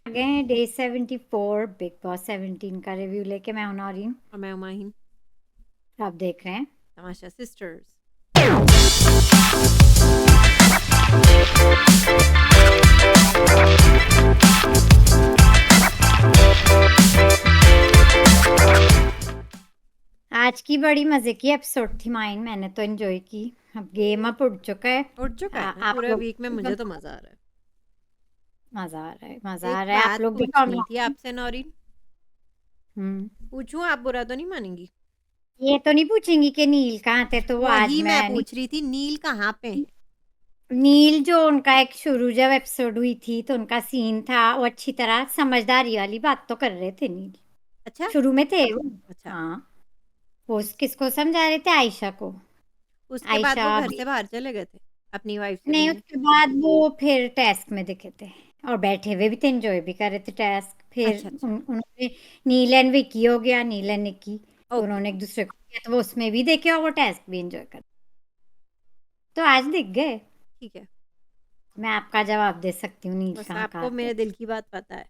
आ गए हैं day 74 big boss 17 का रिव्यू लेके। मैं हूं नौरीन, और मैं उमाहिन। आप देख रहे हैं तमाशा सिस्टर्स। आज की बड़ी मजे की एपिसोड थी माइन। मैंने तो एंजॉय की। अब गेम अप उड़ चुका है। उठ चुका है ना आप पूरे लोग वीक में, मुझे तो मजा आ रहा है। मजा आ रहा है, मजा एक आ रहा है। आप बात लोग भी पूछनी थी आपसे नौरीन। हम्म पूछूं? आप बुरा तो नहीं मानेंगी? ये तो नहीं पूछेंगी कि नील कहाँ थे, तो वो आज वही मैं मैं नहीं। पूछ रही थी, नील कहाँ पे है? नील जो उनका एक शुरू जब एपिसोड हुई थी तो उनका सीन था, वो अच्छी तरह समझदारी वाली बात तो कर रहे थे नील। अच्छा। शुरू में थे वो। अच्छा। हाँ, वो किसको समझा रहे थे? आयशा को। उसके बाद वो आयशा घर से भी बाहर चले गए थे अपनी वाइफ से नहीं, मिलने। उसके बाद वो फिर टास्क में दिखे थे और बैठे हुए भी थे, एंजॉय भी कर रहे थे टास्क। फिर अच्छा अच्छा। उन्होंने नील एंड विकी हो गया, नील एंड निक्की, तो ओके। उन्होंने एक दूसरे को किया तो वो उसमें भी देखे और वो टास्क भी एंजॉय कर। तो आज दिख गए। ठीक है। मैं आपका जवाब दे सकती हूँ, नील बस कहाँ आपको कहाँ थे। मेरे दिल की बात पता है।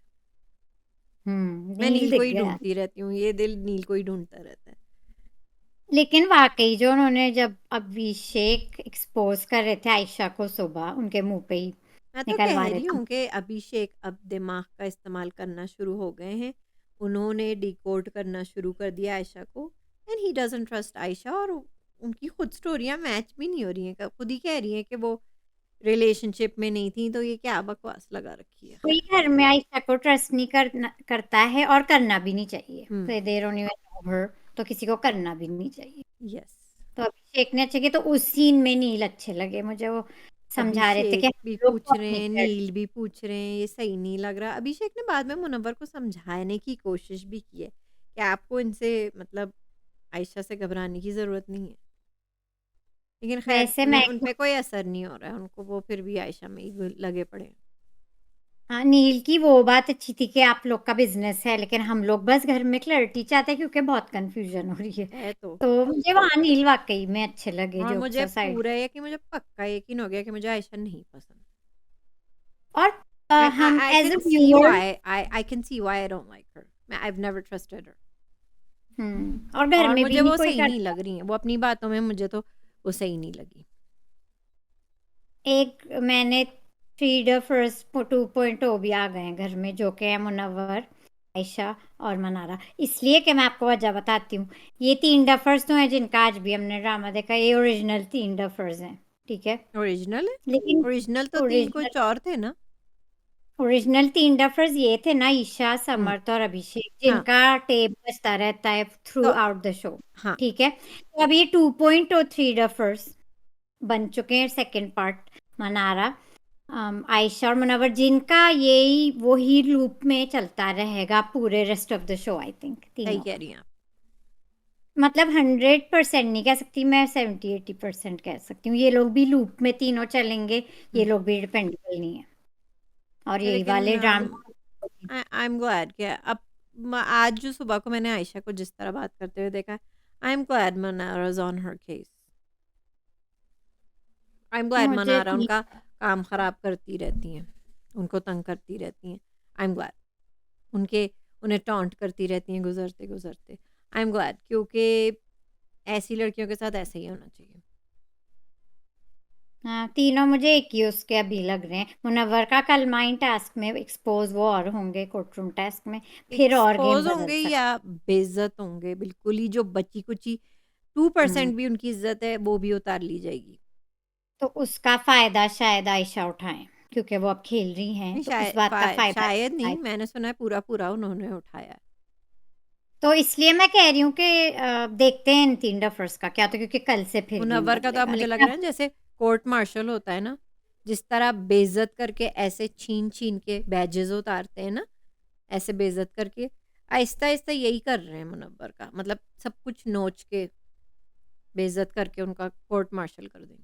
मैं नील नील को दिख ही गया। ढूंढती रहती हूँ, ये दिल नील को ही ढूंढता रहता है। लेकिन वाकई जो उन्होंने जब अभिषेक एक्सपोज कर रहे थे आयशा को सुबह, उनके मुंह पे ही मैं तो निकलवा कह रहे रही थे। हूँ कि अभिषेक अब दिमाग का इस्तेमाल करना शुरू हो गए हैं। उन्होंने डिकोड करना शुरू कर दिया आयशा को। And he doesn't trust Ayesha, और उनकी खुद स्टोरियां मैच भी नहीं हो रही हैं। खुद ही कह रही हैं कि वो रिलेशनशिप में नहीं थी, तो ये क्या बकवास लगा रखी है। कोई खैर। घर में आयशा को ट्रस्ट नहीं करता है और करना भी नहीं चाहिए। हम्म। तो देर ओनली ओवर, तो किसी को करना भी नहीं चाहिए। यस। तो अभिषेक ने अच्छे किए, तो उस सीन में नील अच्छे लगे मुझे। वो समझा रहे थे कि अभिषेक भी हम लोग पूछ को रहे अपनी हैं, नील भी पूछ रहे हैं, ये सही नहीं लग रहा। अभिषेक ने बाद में मुनव्वर को समझाने की कोशिश भी की है कि आपको इनसे मतलब आयशा से घबराने की ज़रूरत नहीं है। लेकिन खैर वैसे उन्हें मैं, उन पे कोई असर नहीं हो रहा है उनको, वो फिर भी आयशा में ही लगे पड़े हैं। हाँ, नील की वो बात अच्छी थी कि आप लोग का बिजनेस है, लेकिन हम लोग बस घर में क्लैरिटी चाहते हैं क्योंकि बहुत कंफ्यूजन हो रही है। है तो। तो मुझे वहाँ नील वाकई में अच्छे लगे, और जो मुझे साइड। पूरा है कि मुझे पक्का यकीन हो गया कि मुझे आयशा नहीं पसंद। और एंड हम I as a can see viewer, why I can see why I don't like her. मैं I have never trusted her. और घर और में भी मुझे नहीं वो कोई सही नहीं करता। लग रही है, वो अपनी बातों में मुझे तो वो सही नहीं लगी। एक मैंने थ्री द फर्स्ट 2.0 भी आ गए हैं घर में, जो कि है मुनव्वर, आयशा और मनारा। इसलिए कि मैं आपको वजह बताती हूँ। ये तीन डफर्स तो हैं जिनका आज भी हमने ड्रामा देखा। ये ओरिजिनल तीन डफर्स हैं, ठीक है। ओरिजिनल है? लेकिन ओरिजिनल तो तीन ओरिजिनल कुछ और थे ना? ओरिजिनल तीन डफर्स ये थे ना, ईशा, हम्म। समर्थ और अभिषेक, हाँ। जिनका टेप बजता रहता है थ्रू तो आउट द शो। हाँ। ठीक है, तो अब ये 2.3 डफर्स बन चुके हैं। सेकंड पार्ट मनारा, आयशा और मुनव्वर, जिनका यही वही लूप में चलता रहेगा पूरे rest of the show. I think सही तीनों कह का, रही हैं आप। मतलब 100% नहीं कह सकती मैं, 70-80% कह सकती हूँ। ये लोग भी लूप में तीनों चलेंगे। ये हम्म। लोग भी डिपेंडेबल नहीं है। और यही वाले लेकिन ड्रामा। आई एम ग्लैड कि अब आज जो सुबह को मैंने आयशा को जिस तरह बात करते हुए देखा, I am glad Mannara is on her case. I am glad मुझे मनारा ठीक। उनका काम खराब करती रहती हैं, उनको तंग करती रहती हैं। आई एम ग्लैड उनके उन्हें टॉन्ट करती रहती हैं गुजरते गुजरते। आई एम ग्लैड, क्योंकि ऐसी लड़कियों के साथ ऐसे ही होना चाहिए। हाँ, तीनों मुझे एक ही उसके अभी लग रहे हैं। मुनव्वर का कल माइंड टास्क में एक्सपोज वो और होंगे, कोर्ट रूम टास्क में फिर और गेम एक्सपोज बदल होंगे सकते। या बेइज्जत होंगे, बिल्कुल ही जो बची कुची 2% भी उनकी इज्जत है वो भी उतार ली जाएगी। तो उसका फायदा शायद आयशा उठाए, क्योंकि वो अब खेल रही हैं, नहीं, तो इस बात का फायदा शायद नहीं, आए। मैंने सुना है पूरा पूरा उन्होंने उठाया है। तो इसलिए मैं कह रही हूँ कि देखते हैं इन तीन डफर्स का क्या, तो क्योंकि कल से फिर गेम मुनव्वर का तो अब बदलेगा, मुझे लग लेकिन रहा है जैसे कोर्ट मार्शल होता है ना, जिस तरह बेइज्जत करके ऐसे छीन छीन के बैजेस उतारते हैं ना, ऐसे बेइज्जत करके आहिस्ता आहिस्ता यही कर रहे हैं मुनव्वर का, मतलब सब कुछ नोच के बेइज्जत करके उनका कोर्ट मार्शल कर देंगे।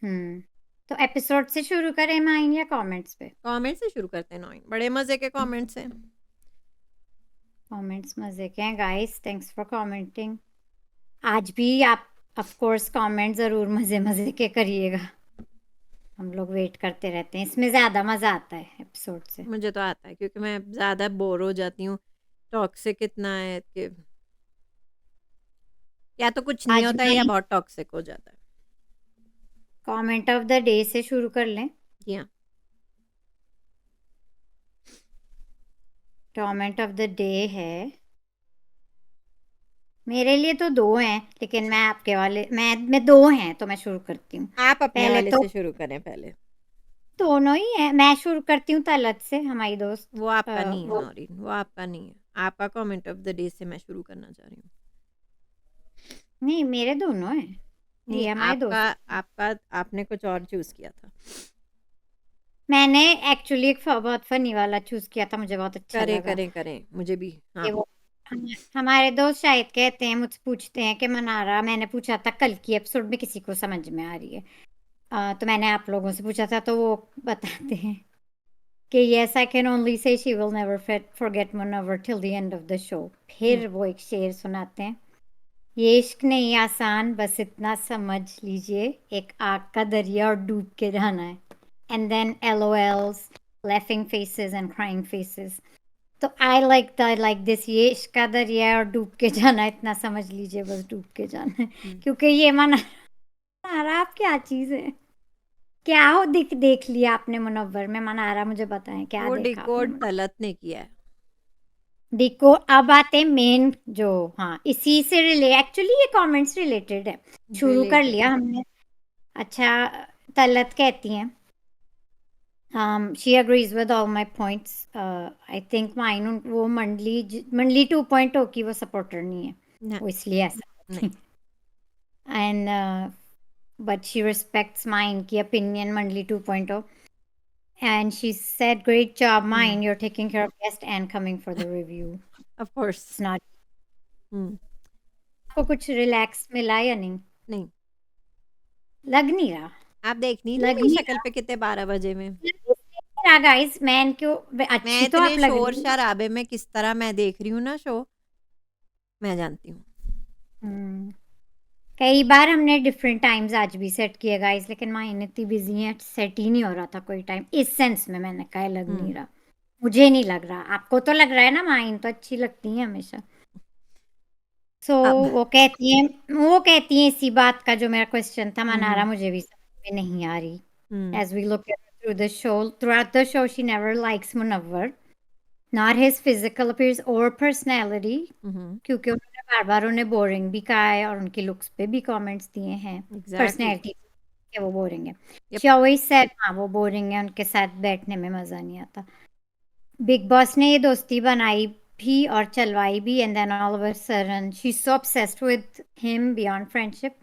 हम्म तो एपिसोड से शुरू करें माइन या कमेंट्स पे? कमेंट से शुरू करते हैं। नॉइन बड़े मजे के कमेंट्स हैं। कमेंट्स मजे के हैं गाइस, थैंक्स फॉर कमेंटिंग। आज भी आप ऑफ कोर्स कमेंट जरूर मजे मजे के करिएगा। हम लोग वेट करते रहते हैं, इसमें ज़्यादा मज़ा आता है एपिसोड से। मुझे तो आता है क्योंकि मैं ज़्यादा बोर हो जाती हूँ। टॉक्सिक इतना है कि या तो कुछ नहीं आज होता है या मैं बहुत टॉक्सिक हो जाता है। कमेंट ऑफ द डे से शुरू कर लें। जी हाँ। कमेंट ऑफ द डे है, मेरे लिए तो 2 हैं, लेकिन मैं आपके वाले मैं 2 हैं तो मैं शुरू करती हूँ। आप अपने पहले वाले तो से शुरू करें पहले। दोनों ही हैं, मैं शुरू करती हूँ तलत से, हमारी दोस्त। वो आपका नहीं है वो नौरीन, वो आपका नहीं है। आपका कमेंट ऑफ द डे से मैं शुरू करना चाह रही हूँ। नहीं, मेरे दोनों हैं, नहीं, ये हमारे आपका दोस्त। आपका आपने कुछ और चूज़ किया था। मैंने एक्चुअली एक बहुत फनी वाला चूज़ किया था, मुझे बहुत अच्छा करें, लगा। करें, करें। मुझे भी कि हाँ। वो हमारे दोस्त शायद कहते हैं, मुझसे पूछते हैं कि मनारा, मैंने पूछा था कल की एपिसोड में किसी को समझ में आ रही है, तो मैंने आप लोगों से पूछा था, तो वो बताते हैं कि yes I can only say she will never forget Munawar till the end of the show. हुँ, फिर वो एक शेर सुनाते हैं, ये इश्क नहीं आसान, बस इतना समझ लीजिए, एक आग का दरिया और डूब के जाना है। And then LOLs, laughing faces and crying faces. तो आई लाइक दिस, ये इश्क का दरिया है और डूब के जाना, इतना समझ लीजिए, बस डूब के जाना है। हुँ। क्योंकि ये मना मनारा आप क्या चीज़ है, क्या हो देख लिया आपने मुनव्वर में, मनारा मुझे बताएं क्या वो देखा आपने डिकोड तलत ने किया है। देखो अब आते मेन जो, हाँ इसी से एक्चुअली ये कमेंट्स रिलेटेड है, शुरू कर रिलेटेड। लिया हमने। अच्छा, तलत कहती हैं, she agrees with all my points. I think mine वो मंडली 2.0 की वो सपोर्टर नहीं है, न वो इसलिए नहीं। ऐसा। And but she respects mine की opinion मंडली 2.0, and she said great job hmm, mine, you're taking care of guest and coming for the review. Of course. It's not, हुँ, आपको कुछ रिलैक्स मिला या नहीं? नहीं। लग नहीं रहा, आप देख नहीं रही लग मेरी नहीं शक्ल पे कितने 12 बजे में? रहा गाइस, मैं इनको मैं अच्छी तो इतने आप लग रही हो। शोर-शराबे में किस तरह मैं देख रही हूँ ना शो, मैं जानती हूँ। हम्म, कई बार हमने डिफरेंट टाइम्स आज भी सेट किए गाइस, लेकिन माइन इतनी बिजी है, सेट ही नहीं हो रहा था कोई टाइम, इस सेंस में मैंने कहा लग नहीं हुँ, रहा। मुझे नहीं लग रहा, आपको तो लग रहा है ना, माइन तो अच्छी लगती है हमेशा। सो अब वो कहती हैं इसी बात का जो मेरा क्वेश्चन था, हुँ, मनारा हुँ, मुझे भी समझ में नहीं आ रही। हुँ, As we look at through the show, throughout the show, she never likes Munawwar, not his physical appearance or personality, हुँ, हुँ, क्योंकि उन्होंने बार-बार उन्हें बोरिंग भी कहा है और उनकी लुक्स पे भी कमेंट्स दिए हैं, एग्ज़ैक्टली। पर्सनैलिटी कि वो बोरिंग है। यप। शी ऑलवेज सेड हाँ, वो बोरिंग है, उनके साथ बैठने में मज़ा नहीं आता। बिग बॉस ने ये दोस्ती बनाई भी और चलवाई भी, and then all of a sudden she is so obsessed with him beyond friendship.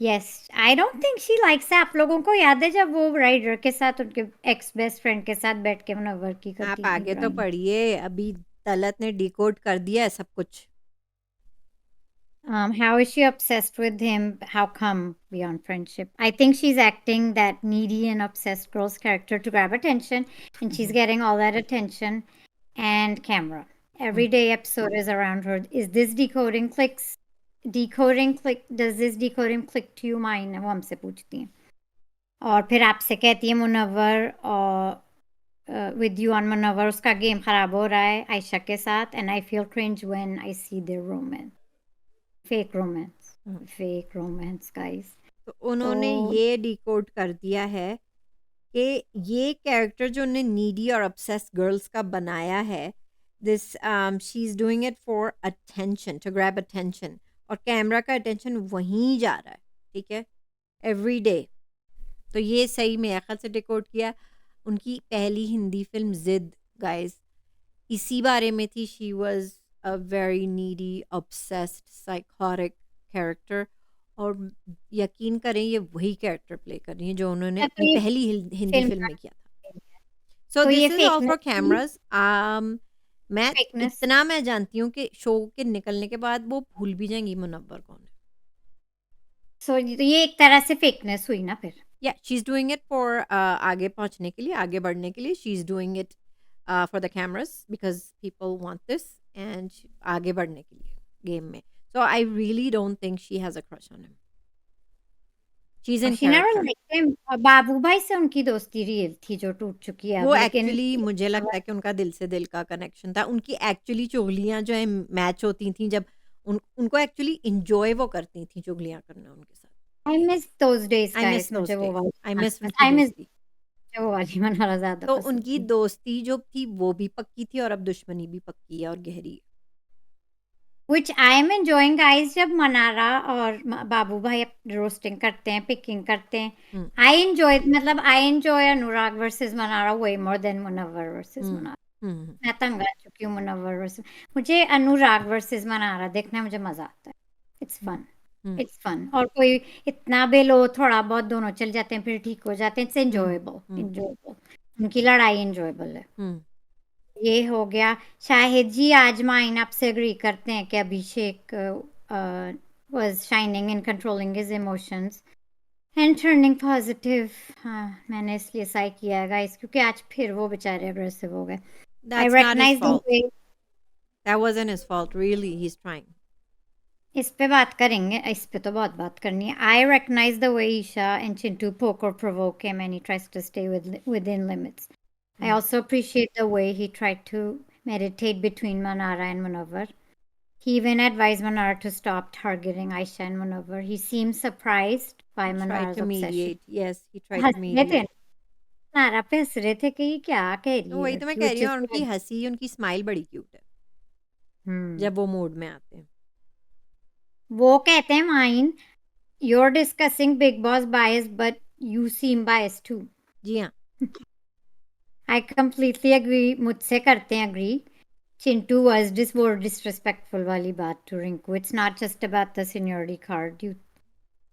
Yes, I don't think she likes है। आप लोगों को याद है जब वो राइडर के साथ, उनके एक्स बेस्ट फ्रेंड के साथ बैठ के मुनव्वर की आप करती थी आगे तो ड्राइंग। पढ़िए, अभी तलत ने डिकोड कर दिया है सब कुछ। How is she obsessed with him? How come beyond friendship? I think she's acting that needy and obsessed girl's character to grab attention, and hmm, she's hmm, getting all that attention and camera. Hmm. Every day episode is around her. Is this decoding clicks? Decoding click? Does this decoding click to you? Mine वो हमसे पूछती हैं और फिर आपसे कहती है मुनव्वर, और with you on मुनव्वर उसका गेम खराब हो रहा है आयशा के साथ, and I feel cringe when I see their romance. Fake romance, hmm. Fake romance guys. तो तो उन्होंने ये डिकोड कर दिया है कि ये कैरेक्टर जो उन्होंने नीडी और ऑब्सेस्ड गर्ल्स का बनाया है, this she is doing it for attention, to grab attention, और कैमरा का अटेंशन वहीं जा रहा है, ठीक है? Every day. तो ये सही मेरे ख़्याल से डिकोड किया। उनकी पहली हिंदी फ़िल्म ज़िद गाइज़ इसी बारे में थी। She was a very needy, obsessed, psychotic character, और यकीन करें ये वही कैरेक्टर प्ले कर रही हैं जो उन्होंने तो अपनी ये पहली हिंदी फ़िल्म फ़िल्म का में किया था। सो तो ये this is all fakeness for थी, कैमराज़। मैं फेकनेस। इतना मैं जानती हूँ कि शो के निकलने के बाद वो भूल भी जाएँगी मुनव्वर कौन है। तो ये एक तरह से फेकनेस हुई ना फिर। या she is doing it for आगे पहुँचने के लिए, आगे बढ़ने के लिए। She is doing it for the cameras because people want this, and आगे बढ़ने के लिए गेम में। So I really don't think she has a crush on him. She is in she never character. Liked him. बाबू भाई से उनकी दोस्ती रियल थी जो टूट चुकी है वो अब, लेकिन एक्चुअली मुझे लगता है कि उनका दिल से दिल का कनेक्शन था। उनकी एक्चुअली चुगलियाँ जो हैं मैच होती थी, जब उनको एक्चुअली एन्जॉय वो करती थी चुगलियाँ करना उनके साथ। I miss those days I miss guys, those मुझे वो डेज़, वाली आई मिस बस उनकी आई मिस दोस्ती। वो वाली मनारा ज़्यादा तो पसंद उनकी थी। दोस्ती जो थी वो भी पक्की थी और अब दुश्मनी भी पक्की है और गहरी है। Which I am enjoying guys, जब मनारा और बाबू भाई रोस्टिंग करते हैं, पिकिंग करते हैं। Hmm, I enjoy Anurag versus Mannara way more than Munawar versus hmm, Mannara. हुँ, मैं तंग आ चुकी हूँ मुनव्वर वर्सेस, मुझे अनुराग वर्सेस मनारा देखने में मुझे मजा आता है। It's hmm, fun. Hmm, it's fun. और कोई इतना भी लो, थोड़ा बहुत दोनों चल जाते हैं फिर ठीक हो जाते हैं। It's hmm, enjoyable, hmm, enjoyable. उनकी लड़ाई एंजॉयबल है। हुँ। ये हो गया। शाहिद जी आज माइन आपसे एग्री करते हैं कि Abhishek was shining in controlling his emotions and turning positive. हाँ, मैंने इसलिए साई किया है गाइस, क्योंकि आज फिर वो बेचारे अग्रेसिव हो गए। I that's not his recognise the fault. Way. That wasn't his fault, really he is trying. इस पे बात करेंगे, इस पे तो बहुत बात करनी है। I recognise the way Isha and Chintu poke और provoke him and he tries to stay within limits. I hmm, also appreciate the way he tried to meditate between Manara and Munawar. He even advised Manara to stop targeting Aisha and Munawar. He seemed surprised by he tried Manara's to obsession. Mediate, yes, he tried हंस to रहे थे, mediate. नारा पे हंस रहे थे कि ये क्या कह तो रही है वही तो मैं लड़की, कह रही which हूँ, is और उनकी good. हँसी, उनकी स्माइल बड़ी क्यूट है, हम्म। जब वो मूड में आते हैं। वो कहते हैं mine, you're discussing Big Boss bias, but you seem biased too. जी हाँ, I completely agree. मुझसे करते हैं agree. Chintu was more disrespectful वाली बात to Rinku. It's not just about the seniority card. You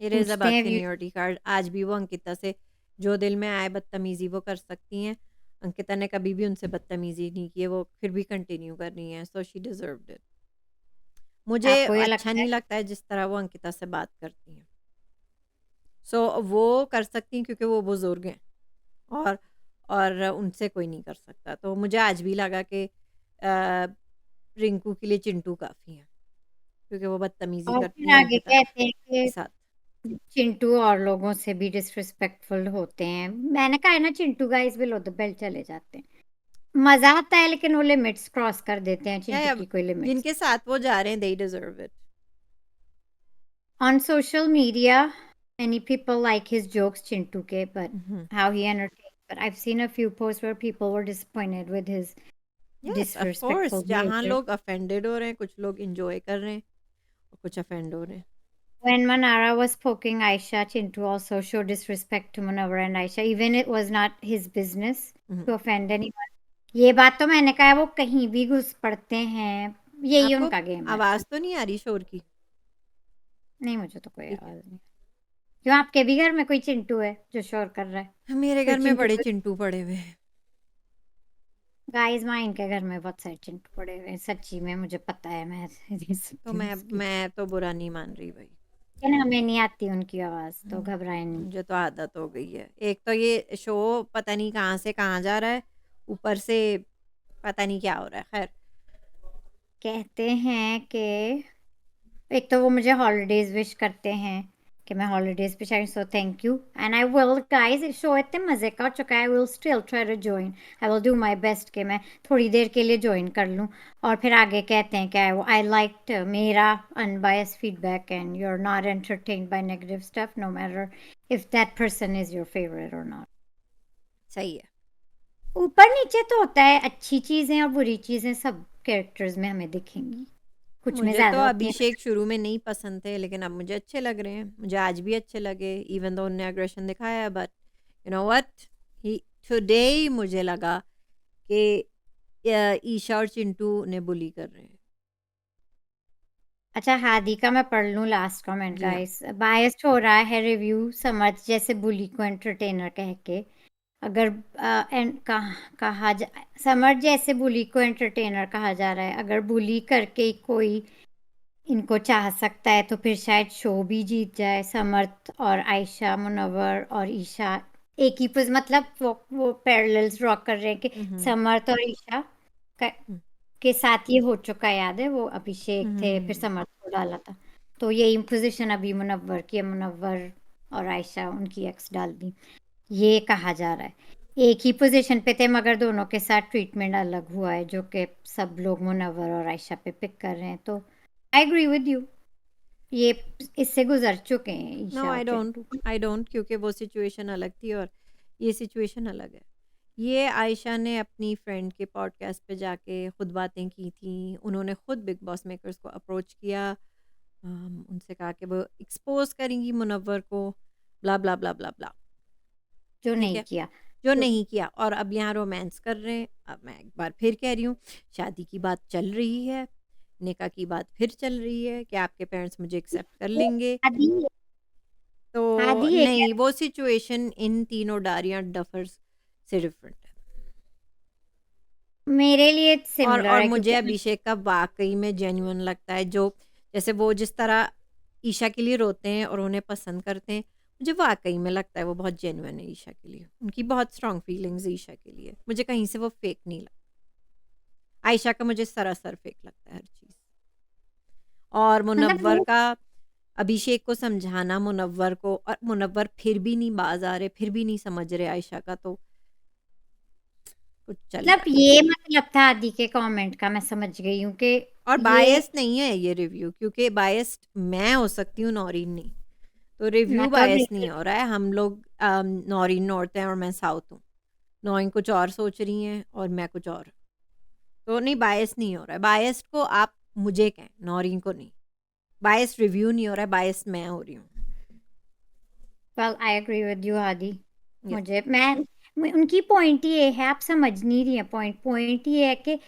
it is पूछते about हैं view. Seniority card. आज भी वो अंकिता से जो दिल में आए बदतमीज़ी वो कर सकती हैं। अंकिता ने कभी भी उनसे बदतमीज़ी नहीं की है, वो फिर भी कंटिन्यू कर रही हैं, सो शी डिज़र्व्ड इट। मुझे आपको ये अच्छा लगता है? नहीं लगता है जिस तरह वो अंकिता से बात करती हैं। सो वो कर सकती हैं क्योंकि वो बुज़ुर्ग हैं, और उनसे कोई नहीं कर सकता। तो मुझे आज भी लगा कि रिंकू के लिए चिंटू काफ़ी है, क्योंकि वो बदतमीज़ी और करती फिर हैं आगे अंकिता कहते हैं के कि साथ। चिंटू और लोगों से भी डिसरिस्पेक्टफुल होते हैं। मैंने कहा है ना, Chintu guys below the belt चले जाते हैं। मजा आता है, लेकिन वो लिमिट्स क्रॉस कर देते हैं। चिंटू या की कोई लिमिट्स जिनके साथ वो जा रहे हैं, they deserve it. on social media, many people like his jokes, Chintu ke, but उहुँ। how he entertains. But I've seen a few posts where people were disappointed with his yes, of course, disrespectful जहाँ behavior. लोग offended हो रहे हैं, कुछ लोग enjoy कर रहे हैं और कुछ ऑफेंड हो रहे हैं। When Manara was poking Aisha, Chintu also showed disrespect to Munawar and Aisha, even it was not his business उहुँ। to offend anyone. ये बात तो मैंने कहा है, वो कहीं भी घुस पड़ते हैं, यही आपको उनका गेम है। आवाज़ तो नहीं आ रही शोर की? नहीं, मुझे तो कोई ठीक है। आवाज नहीं। क्यों, आपके भी घर में कोई चिंटू है जो शोर कर रहा है? मेरे कोई घर में चिंटू बड़े को चिंटू पड़े हुए हैं। गाइस, माँ इनके घर में बहुत सारे चिंटू पड़े हुए हैं, सच्ची में मुझे पता है। मैं तो सकती हूँ इसकी, मैं तो बुरा नहीं मान रही भई। लेकिन हमें नहीं आती उनकी आवाज़, तो घबराए नहीं। मुझे तो आदत हो गई है। एक तो ये शो पता नहीं कहाँ से कहाँ जा रहा है, ऊपर से पता नहीं क्या हो रहा है। ख़ैर, कहते हैं कि एक तो वो मुझे हॉलिडेज़ विश करते हैं कि मैं हॉलिडेज़ पे चाहिए, so thank you and I will guys. इस शो इतने मज़े का हो चुका है, I will still try to join. I will do my best कि मैं थोड़ी देर के लिए जॉइन कर लूँ। और फिर आगे कहते हैं कि आई लाइक्ड मेरा unbiased feedback and you are not entertained by negative stuff, no matter if that person is your favourite और नॉट। सही है। ऊपर नीचे तो होता है, अच्छी चीज़ें और बुरी चीज़ें सब कैरेक्टर्स में हमें दिखेंगी, कुछ में मुझे तो ज़्यादा होती हैं। अभिषेक शुरू में नहीं पसंद थे, लेकिन अब मुझे अच्छे लग रहे हैं। मुझे आज भी अच्छे लगे, इवन दो उन्होंने एग्रेशन दिखाया है, but you know what, he today मुझे लगा कि ईशा और चिंटू उन्हें बुली कर रहे हैं। अच्छा, हादी का मैं पढ़ लूँ लास्ट कमेंट जी हाँ। गाइस। बायस्ड हो रहा है रिव्यू समर्थ जैसे बुली को एंटरटेनर कह के। अगर कहा जा समर्थ जैसे बुली को एंटरटेनर कहा जा रहा है। अगर बुली करके ही कोई इनको चाह सकता है तो फिर शायद शो भी जीत जाए। समर्थ और आयशा, मुनव्वर और ईशा एक ही मतलब वो पैरेलल्स ड्रॉ कर रहे हैं कि हुँ, हुँ। समर्थ और ईशा का हुँ। के साथ ये हो चुका है, याद है? वो हुँ, अभिषेक हुँ, थे, हुँ, फिर हुँ। समर्थ को डाला था। तो यही पोज़ीशन अभी मुनव्वर की है। मुनव्वर और आयशा उनकी एक्स डाल दी, ये कहा जा रहा है। एक ही पोजीशन पे थे मगर दोनों के साथ ट्रीटमेंट अलग हुआ है, जो कि सब लोग मुनव्वर और आयशा पे पिक कर रहे हैं। तो आई एग्री विद यू, ये इससे गुजर चुके हैं नो ईशा और चिंटू। आई डोंट, क्योंकि वो सिचुएशन अलग थी और ये सिचुएशन अलग है। ये आयशा ने अपनी फ्रेंड के पॉडकास्ट पे जाके खुद बातें की थी। उन्होंने खुद बिग बॉस मेकर्स को अप्रोच किया, उनसे कहा कि वो एक्सपोज करेंगी मुनव्वर को, ब्ला ब्ला ब्ला ब्ला ब्ला। जो ठीक नहीं है, किया। जो तो नहीं किया। और अब यहाँ रोमांस कर रहे हैं। अब मैं एक बार फिर कह रही हूँ, शादी की बात चल रही है, निकाह की बात फिर चल रही है कि आपके पेरेंट्स मुझे एक्सेप्ट कर लेंगे। आदि तो आदि एक नहीं, वो सिचुएशन इन तीनों डारियाँ डफर्स से डिफरेंट है। मेरे लिए और सिमिलर है मुझे क्योंकि अभिषेक का वाक़ई में जेन्युइन लगता है, जो जैसे वो जिस तरह ईशा के लिए रोते हैं और उन्हें पसंद करते हैं, मुझे वाक़ई में लगता है वो बहुत जेन्युइन है ईशा के लिए। उनकी बहुत स्ट्रॉन्ग फीलिंग्स ईशा के लिए। मुझे कहीं से वो फेक नहीं लगता। आयशा का मुझे सरासर फेक लगता है हर चीज़। और मतलब मुनव्वर वो का अभिषेक को समझाना, मुनव्वर को, और मुनव्वर फिर भी नहीं बाज़ आ रहे, फिर भी नहीं समझ रहे आयशा का, तो कुछ चल मतलब रहा है। ये मतलब था आदि के कमेंट का, मैं समझ गई हूँ कि और ये बायस्ड नहीं है ये रिव्यू, क्योंकि बायस्ड मैं हो सकती हूँ, नौरीन नहीं। तो रिव्यू मैं तो बायस अभी नहीं हो रहा है। हम लोग नौरीन नॉर्थ है और मैं साउथ हूँ। नौरीन कुछ और सोच रही हैं और मैं कुछ और। तो नहीं, बायस नहीं हो रहा है। बायस्ड को आप मुझे कहें, नौरीन को नहीं। बायस्ड रिव्यू नहीं हो रहा है, बायस्ड मैं हो रही हूँ। Well I agree with you Adi. Yes. उनकी पॉइंट ये है, आप समझ नहीं रही है पॉइंट। पॉइंट ये है कि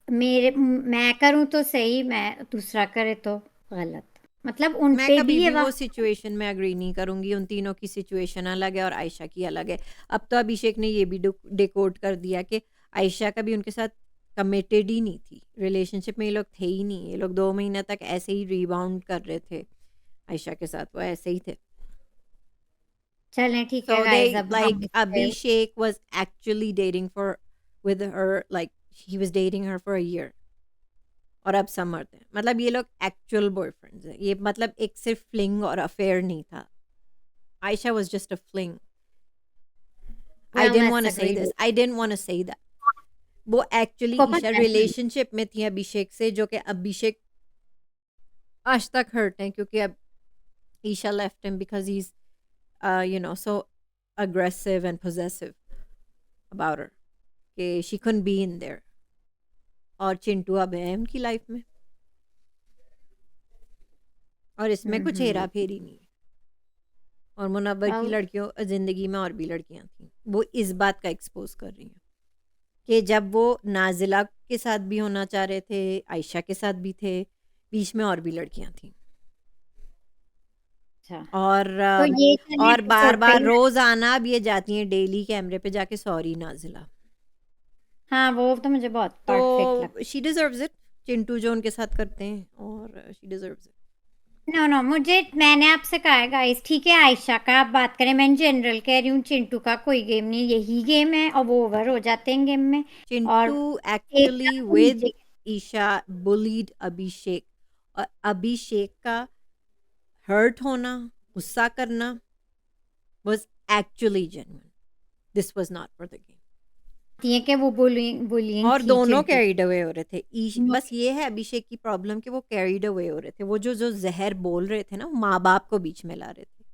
मैं करूँ तो सही, मैं दूसरा करे तो गलत। मतलब उन मैं पे कभी भी ये भी वो वक्त। सिचुएशन में एग्री नहीं करूंगी। उन तीनों की सिचुएशन अलग है और आयशा की अलग है। अब तो अभिषेक ने ये भी डिकोड कर दिया कि आयशा का भी उनके साथ कमिटेड ही नहीं थी। रिलेशनशिप में ये लोग थे ही नहीं। ये लोग 2 महीने तक ऐसे ही रिबाउंड कर रहे थे आयशा के साथ, वो ऐसे ही थे। चलें ठीक है So गाइस, they, अब हम like, इस पे Abhishek was actually dating for with her, like he was dating her for a year, और अब समर्थ है। मतलब ये लोग एक्चुअल बॉयफ्रेंड्स हैं। ये मतलब एक सिर्फ फ्लिंग और अफेयर नहीं था। Ayesha was just a fling. I well didn't want let's to say agree this. With. I didn't want to say that. वो एक्चुअली को ईशा पता है रिलेशनशिप में थी अभिषेक से, जो कि अभिषेक आज तक हर्ट है, क्योंकि अब Isha left him because he is so aggressive and possessive about her, कि she couldn't be in there। और चिंटू अब है उनकी लाइफ में, और इसमें कुछ हेरा फेरी नहीं है। और मुनव्वर की वेल लड़कियों ज़िंदगी में और भी लड़कियां थी। वो इस बात का एक्सपोज कर रही हैं कि जब वो नाजिला के साथ भी होना चाह रहे थे, आयशा के साथ भी थे, बीच में और भी लड़कियां थी। अच्छा, और तो ये चलें और बार एपिसोड पे बार ही। रोज आना अब ये जाती हैं डेली कैमरे पे जाके, सॉरी नाजिला। हाँ, वो तो मुझे बहुत परफेक्ट लगता तो शी डिजर्व्स इट। चिंटू जो उनके साथ करते हैं, और शी डिजर्व्स इट। है। नो नो, मैंने आपसे कहा है गाइस, ठीक है आयशा का आप बात करें, मैं जनरल कह रही हूँ। चिंटू का कोई गेम नहीं, यही गेम है और वो ओवर हो जाते हैं गेम में। और चिंटू एक एक्चुअली तरफ वो विद नीचे। ईशा बुलीड अभिषेक, और अभिषेक का हर्ट होना, गुस्सा करना was actually genuine. This was not for the game. कहती है कि वो बुलियंग और थी दोनों चिंटू। कैरिड अवे हो रहे थे। बस ये है अभिषेक की प्रॉब्लम कि वो कैरिड अवे हो रहे थे। वो जो जो जहर बोल रहे थे ना, माँ बाप को बीच में ला रहे थे।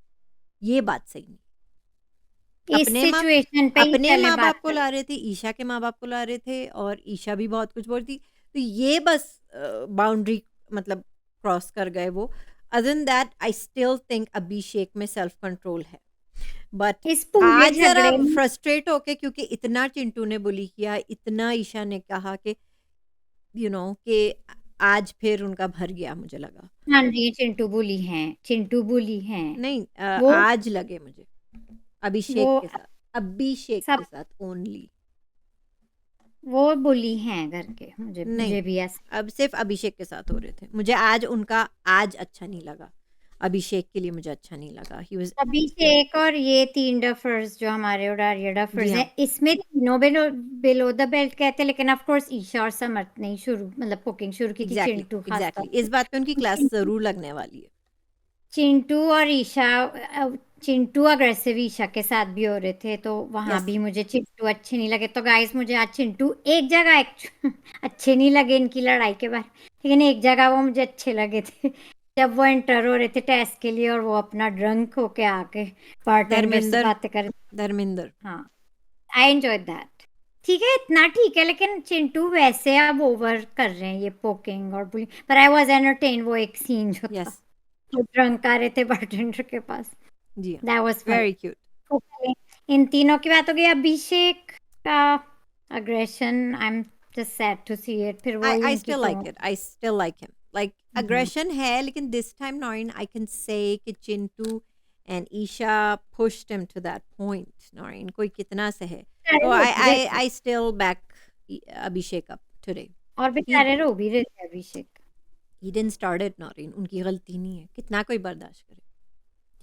ये बात सही नहीं। इस अपने माँ सिचुएशन पे ही अपने चले माँ बात बाप को करें। ला रहे थे, ईशा के माँ बाप को ला रहे थे, और ईशा भी बहुत कुछ बोल रही थी। तो ये बस बाउंड्री मतलब क्रॉस कर गए वो। Other than that I still think Abhishek में सेल्फ कंट्रोल है। बट इस पूरे आज ज़रा झगड़े में फ्रस्ट्रेट होके, क्योंकि इतना चिंटू ने बुली किया, इतना ईशा ने कहा कि कि आज फिर उनका भर गया, मुझे लगा। मान रही है चिंटू बुली हैं, चिंटू बुली हैं। नहीं, वो आज लगे मुझे वो अभिषेक सब के साथ ओनली। वो बुली हैं करके मुझे नहीं, मुझे भी ऐसा। अब सिर्फ अभिषेक के साथ हो रहे थे। मुझे आज उनका आज अच्छा नहीं लगा। अभिषेक के लिए मुझे अच्छा नहीं लगा। ही वाज अभिषेक और ये 3 डफर्स जो हमारे उडारिया जी डफर्स हाँ, हैं, इसमें तीनों बिलो द बेल्ट कहते हैं, लेकिन ऑफ कोर्स ईशा और समर्थ ने ही शुरू मतलब कुकिंग शुरू की थी, एग्जैक्टली चिंटू खासतौर एग्जैक्टली। इस बात पे उनकी पे। क्लास ज़रूर लगने वाली है। चिंटू और ईशा चिंटू अग्रेसिव ईशा के साथ भी हो रहे थे, तो वहां यस। भी मुझे चिंटू अच्छे नहीं लगे। तो गाइस मुझे आज चिंटू एक जगह अच्छे नहीं लगे इनकी लड़ाई के बाद, लेकिन एक जगह वो मुझे अच्छे लगे थे। जब वो एंटर हो रहे थे टेस्ट के लिए और वो अपना ड्रंक होके आके बारटेंडर से धर्मेंद्र। बातें कर। धर्मेंद्र। हाँ, आई एंजॉय दैट। ठीक है, इतना ठीक है, लेकिन चिंटू वैसे अब ओवर कर रहे हैं ये पोकिंग और बुलिंग, पर आई वाज एंटरटेन वो एक सीन जो था, यस। जो ड्रंक आ रहे थे बारटेंडर के पास। जी हाँ। That was fun. Very cute. Okay, इन तीनों की बात हो गई। अभिषेक का aggression, I am just sad to see it. फिर आई वही आई उनकी still like tone. It, I still like him. Like hmm. Aggression है, लेकिन दिस टाइम नॉइन आई कैन से कि Chintu and Isha pushed him to that point. नॉइन कोई कितना से है, तो बेचारे रो आई भी रहे आई थे, I still back Abhishek up today. और ही बेचारे रो भी रहे थे Abhishek. He didn't start it. नॉइन उनकी गलती नहीं है, कितना कोई बर्दाश्त करे।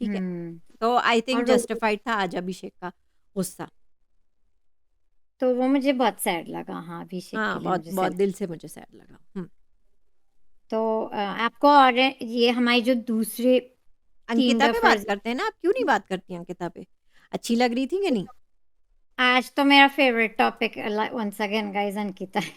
ठीक है। हम्म। तो आई थिंक और रो, जस्टिफाइड था आज अभिषेक का गुस्सा। तो वो मुझे बहुत सैड लगा। हाँ, अभिषेक के हाँ, लिए बहुत मुझे बहुत सैड। दिल से मुझे सैड लगा। तो आपको और ये हमारी जो दूसरे टीम अंकिता पे बात डफर्स। करते हैं ना, आप क्यों नहीं बात करती अंकिता पे? अच्छी लग रही थी कि नहीं? आज तो मेरा favourite topic once again guys Ankita है।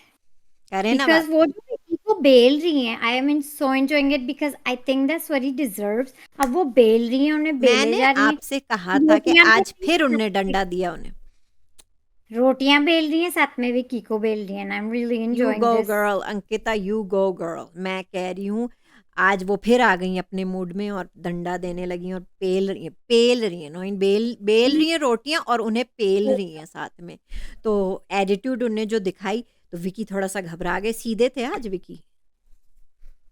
करें ना बात। बिकॉज वो जो विकी को बेल रही हैं, I am in so enjoying it because I think that's what he deserves. अब वो बेल रही हैं, उन्हें बेले मैंने जा रही हैं। आपसे कहा था कि रोटियां बेल आज रही फिर हैं, उनने डंडा दिया उन्हें। रोटियां बेल रही हैं, साथ में विकी को बेल रही हैं। I am really you enjoying go this. Girl Ankita, you go girl. मैं कह रही हूँ, आज वो फिर आ गई अपने मूड में और डंडा देने लगी और पेल रही हैं नोइन, बेल बेल रही हैं रोटियां और उन्हें पेल रही हैं साथ में। तो एटीट्यूड उन्हें जो दिखाई, तो विकी थोड़ा सा घबरा गए। सीधे थे आज विकी,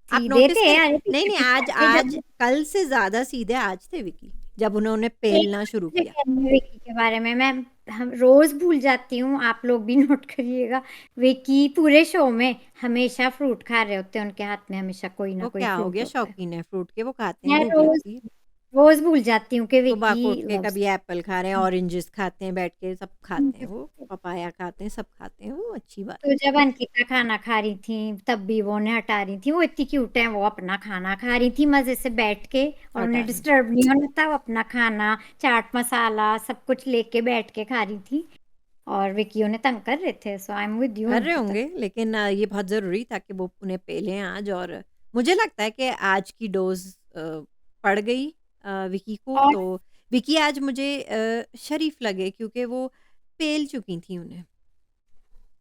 आप सीधे नोटिस थे, करें। अरे नहीं पीछे नहीं, पीछे आज आते आज जब। कल से ज्यादा सीधे आज थे विकी, जब उन्होंने एक पेलना शुरू मुझे किया। कहनी है विकी के बारे में, मैं हम रोज भूल जाती हूँ, आप लोग भी नोट करिएगा। विकी पूरे शो में हमेशा फ्रूट खा रहे होते हैं, उनके हाथ में हमेशा कोई ना तो कोई क्या हो फ्रूट गया, होता है। शौकीन है फ्रूट के, वो खाते हैं, मैं भूख रोज लगती है। रोज भूल जाती हूँ कि सुबह विकी को उठ के लव्स। कभी एप्पल खा रहे हैं, ऑरेंजेस खाते हैं बैठ के, सब खाते हैं वो, पपाया खाते हैं, सब खाते हैं वो, अच्छी बात तो है। जब अंकिता खाना खा रही थी तब भी वो उन्हें हटा रही थी। वो इतनी क्यूट है, वो अपना खाना खा रही थी मजे से बैठ के, और हटा उन्हें रहे हैं। डिस्टर्ब नहीं होना था। वो अपना खाना, चाट मसाला सब कुछ लेके बैठ के खा रही थी, और विकी उन्हें तंग कर रहे थे। सो आई एम विद यू कर रहे अंकिता। होंगे, लेकिन ये बहुत ज़रूरी था कि वो उन्हें पेलें आज। और मुझे लगता है कि आज की डोज़ पड़ गई विकी को। और तो विकी आज मुझे शरीफ लगे, क्योंकि वो पेल चुकी थी उन्हें।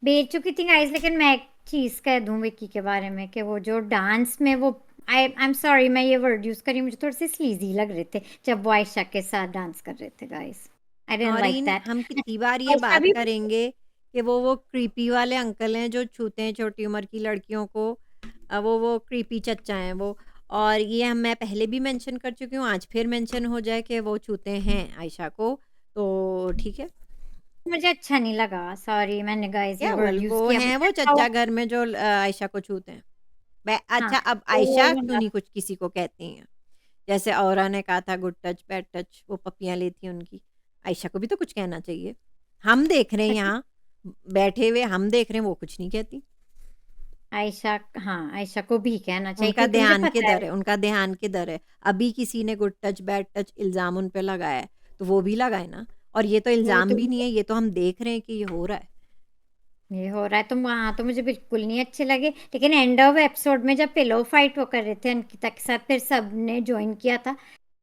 बेच चुकी थी गाइस, लेकिन मैं एक चीज कह दूं विकी के बारे में कि वो जो डांस में वो, आई एम सॉरी मैं ये वर्ड यूज करी, मुझे थोड़े से स्लीजी लग रहे थे जब वो आयशा के साथ डांस कर रहे थे guys. I didn't like Naureen, that. हम कितनी बार ये आयशा बात भी। करेंगे कि वो क्रीपी वाले अंकल हैं जो छूते हैं छोटी उम्र की लड़कियों को। वो क्रीपी चच्चा हैं वो। और ये मैं पहले भी मेंशन कर चुकी हूँ, आज फिर मेंशन हो जाए कि वो छूते हैं आयशा को, तो ठीक है। मुझे अच्छा नहीं लगा, सॉरी मैंने गाइस ये क्या वर्ड बोल, यूज वो किया, हैं मुझे वो अच्छा चच्चा घर में जो आयशा को छूते हैं। हाँ, अच्छा, अब तो वो आयशा क्यों वाला। नहीं कुछ किसी को कहती हैं? जैसे औरा ने कहा था गुड टच बैड टच, वो पपियां लेती हैं उनकी। आयशा को भी तो कुछ कहना चाहिए। हम देख रहे हैं यहाँ बैठे हुए, हम देख रहे हैं, वो कुछ नहीं कहती। आयशा, हाँ आयशा को भी कहना चाहिए उनका क्योंकि मुझे ध्यान पता है। किधर है, उनका ध्यान किधर है? अभी किसी ने गुड टच बैड टच इल्जाम उन पे लगाया है, तो वो भी लगाए ना। और ये तो वो इल्जाम तो भी नहीं है, ये तो हम देख रहे हैं कि ये हो रहा है। ये हो रहा है, तो वहां तो मुझे बिल्कुल नहीं अच्छे लगे। लेकिन एंड ऑफ एपिसोड में जब पिलो फाइट वो कर रहे थे अंकिता के साथ, फिर सबने ज्वाइन किया था।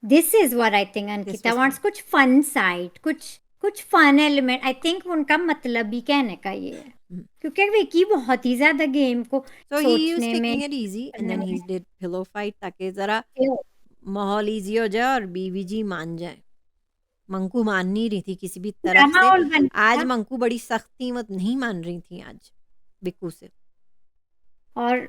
This is what I think this Ankita was fun. Wants, कुछ फन साइड, कुछ कुछ फन एलिमेंट। आई थिंक उनका मतलब ही कहने का ये है, क्योंकि विकी बहुत ही ज्यादा गेम को सो ही वाज सोचने में, टेकिंग इट इजी एंड करने देन में। ही डिड पिलो फाइट, ताकि जरा माहौल इजी हो जाए और बीवी जी मान जाए। मंकू मान नहीं रही थी किसी भी तरफ ड्रामा से। और बन आज गया। मंकू बड़ी सख्त थी, मत नहीं मान रही थी आज बिक्कू से। और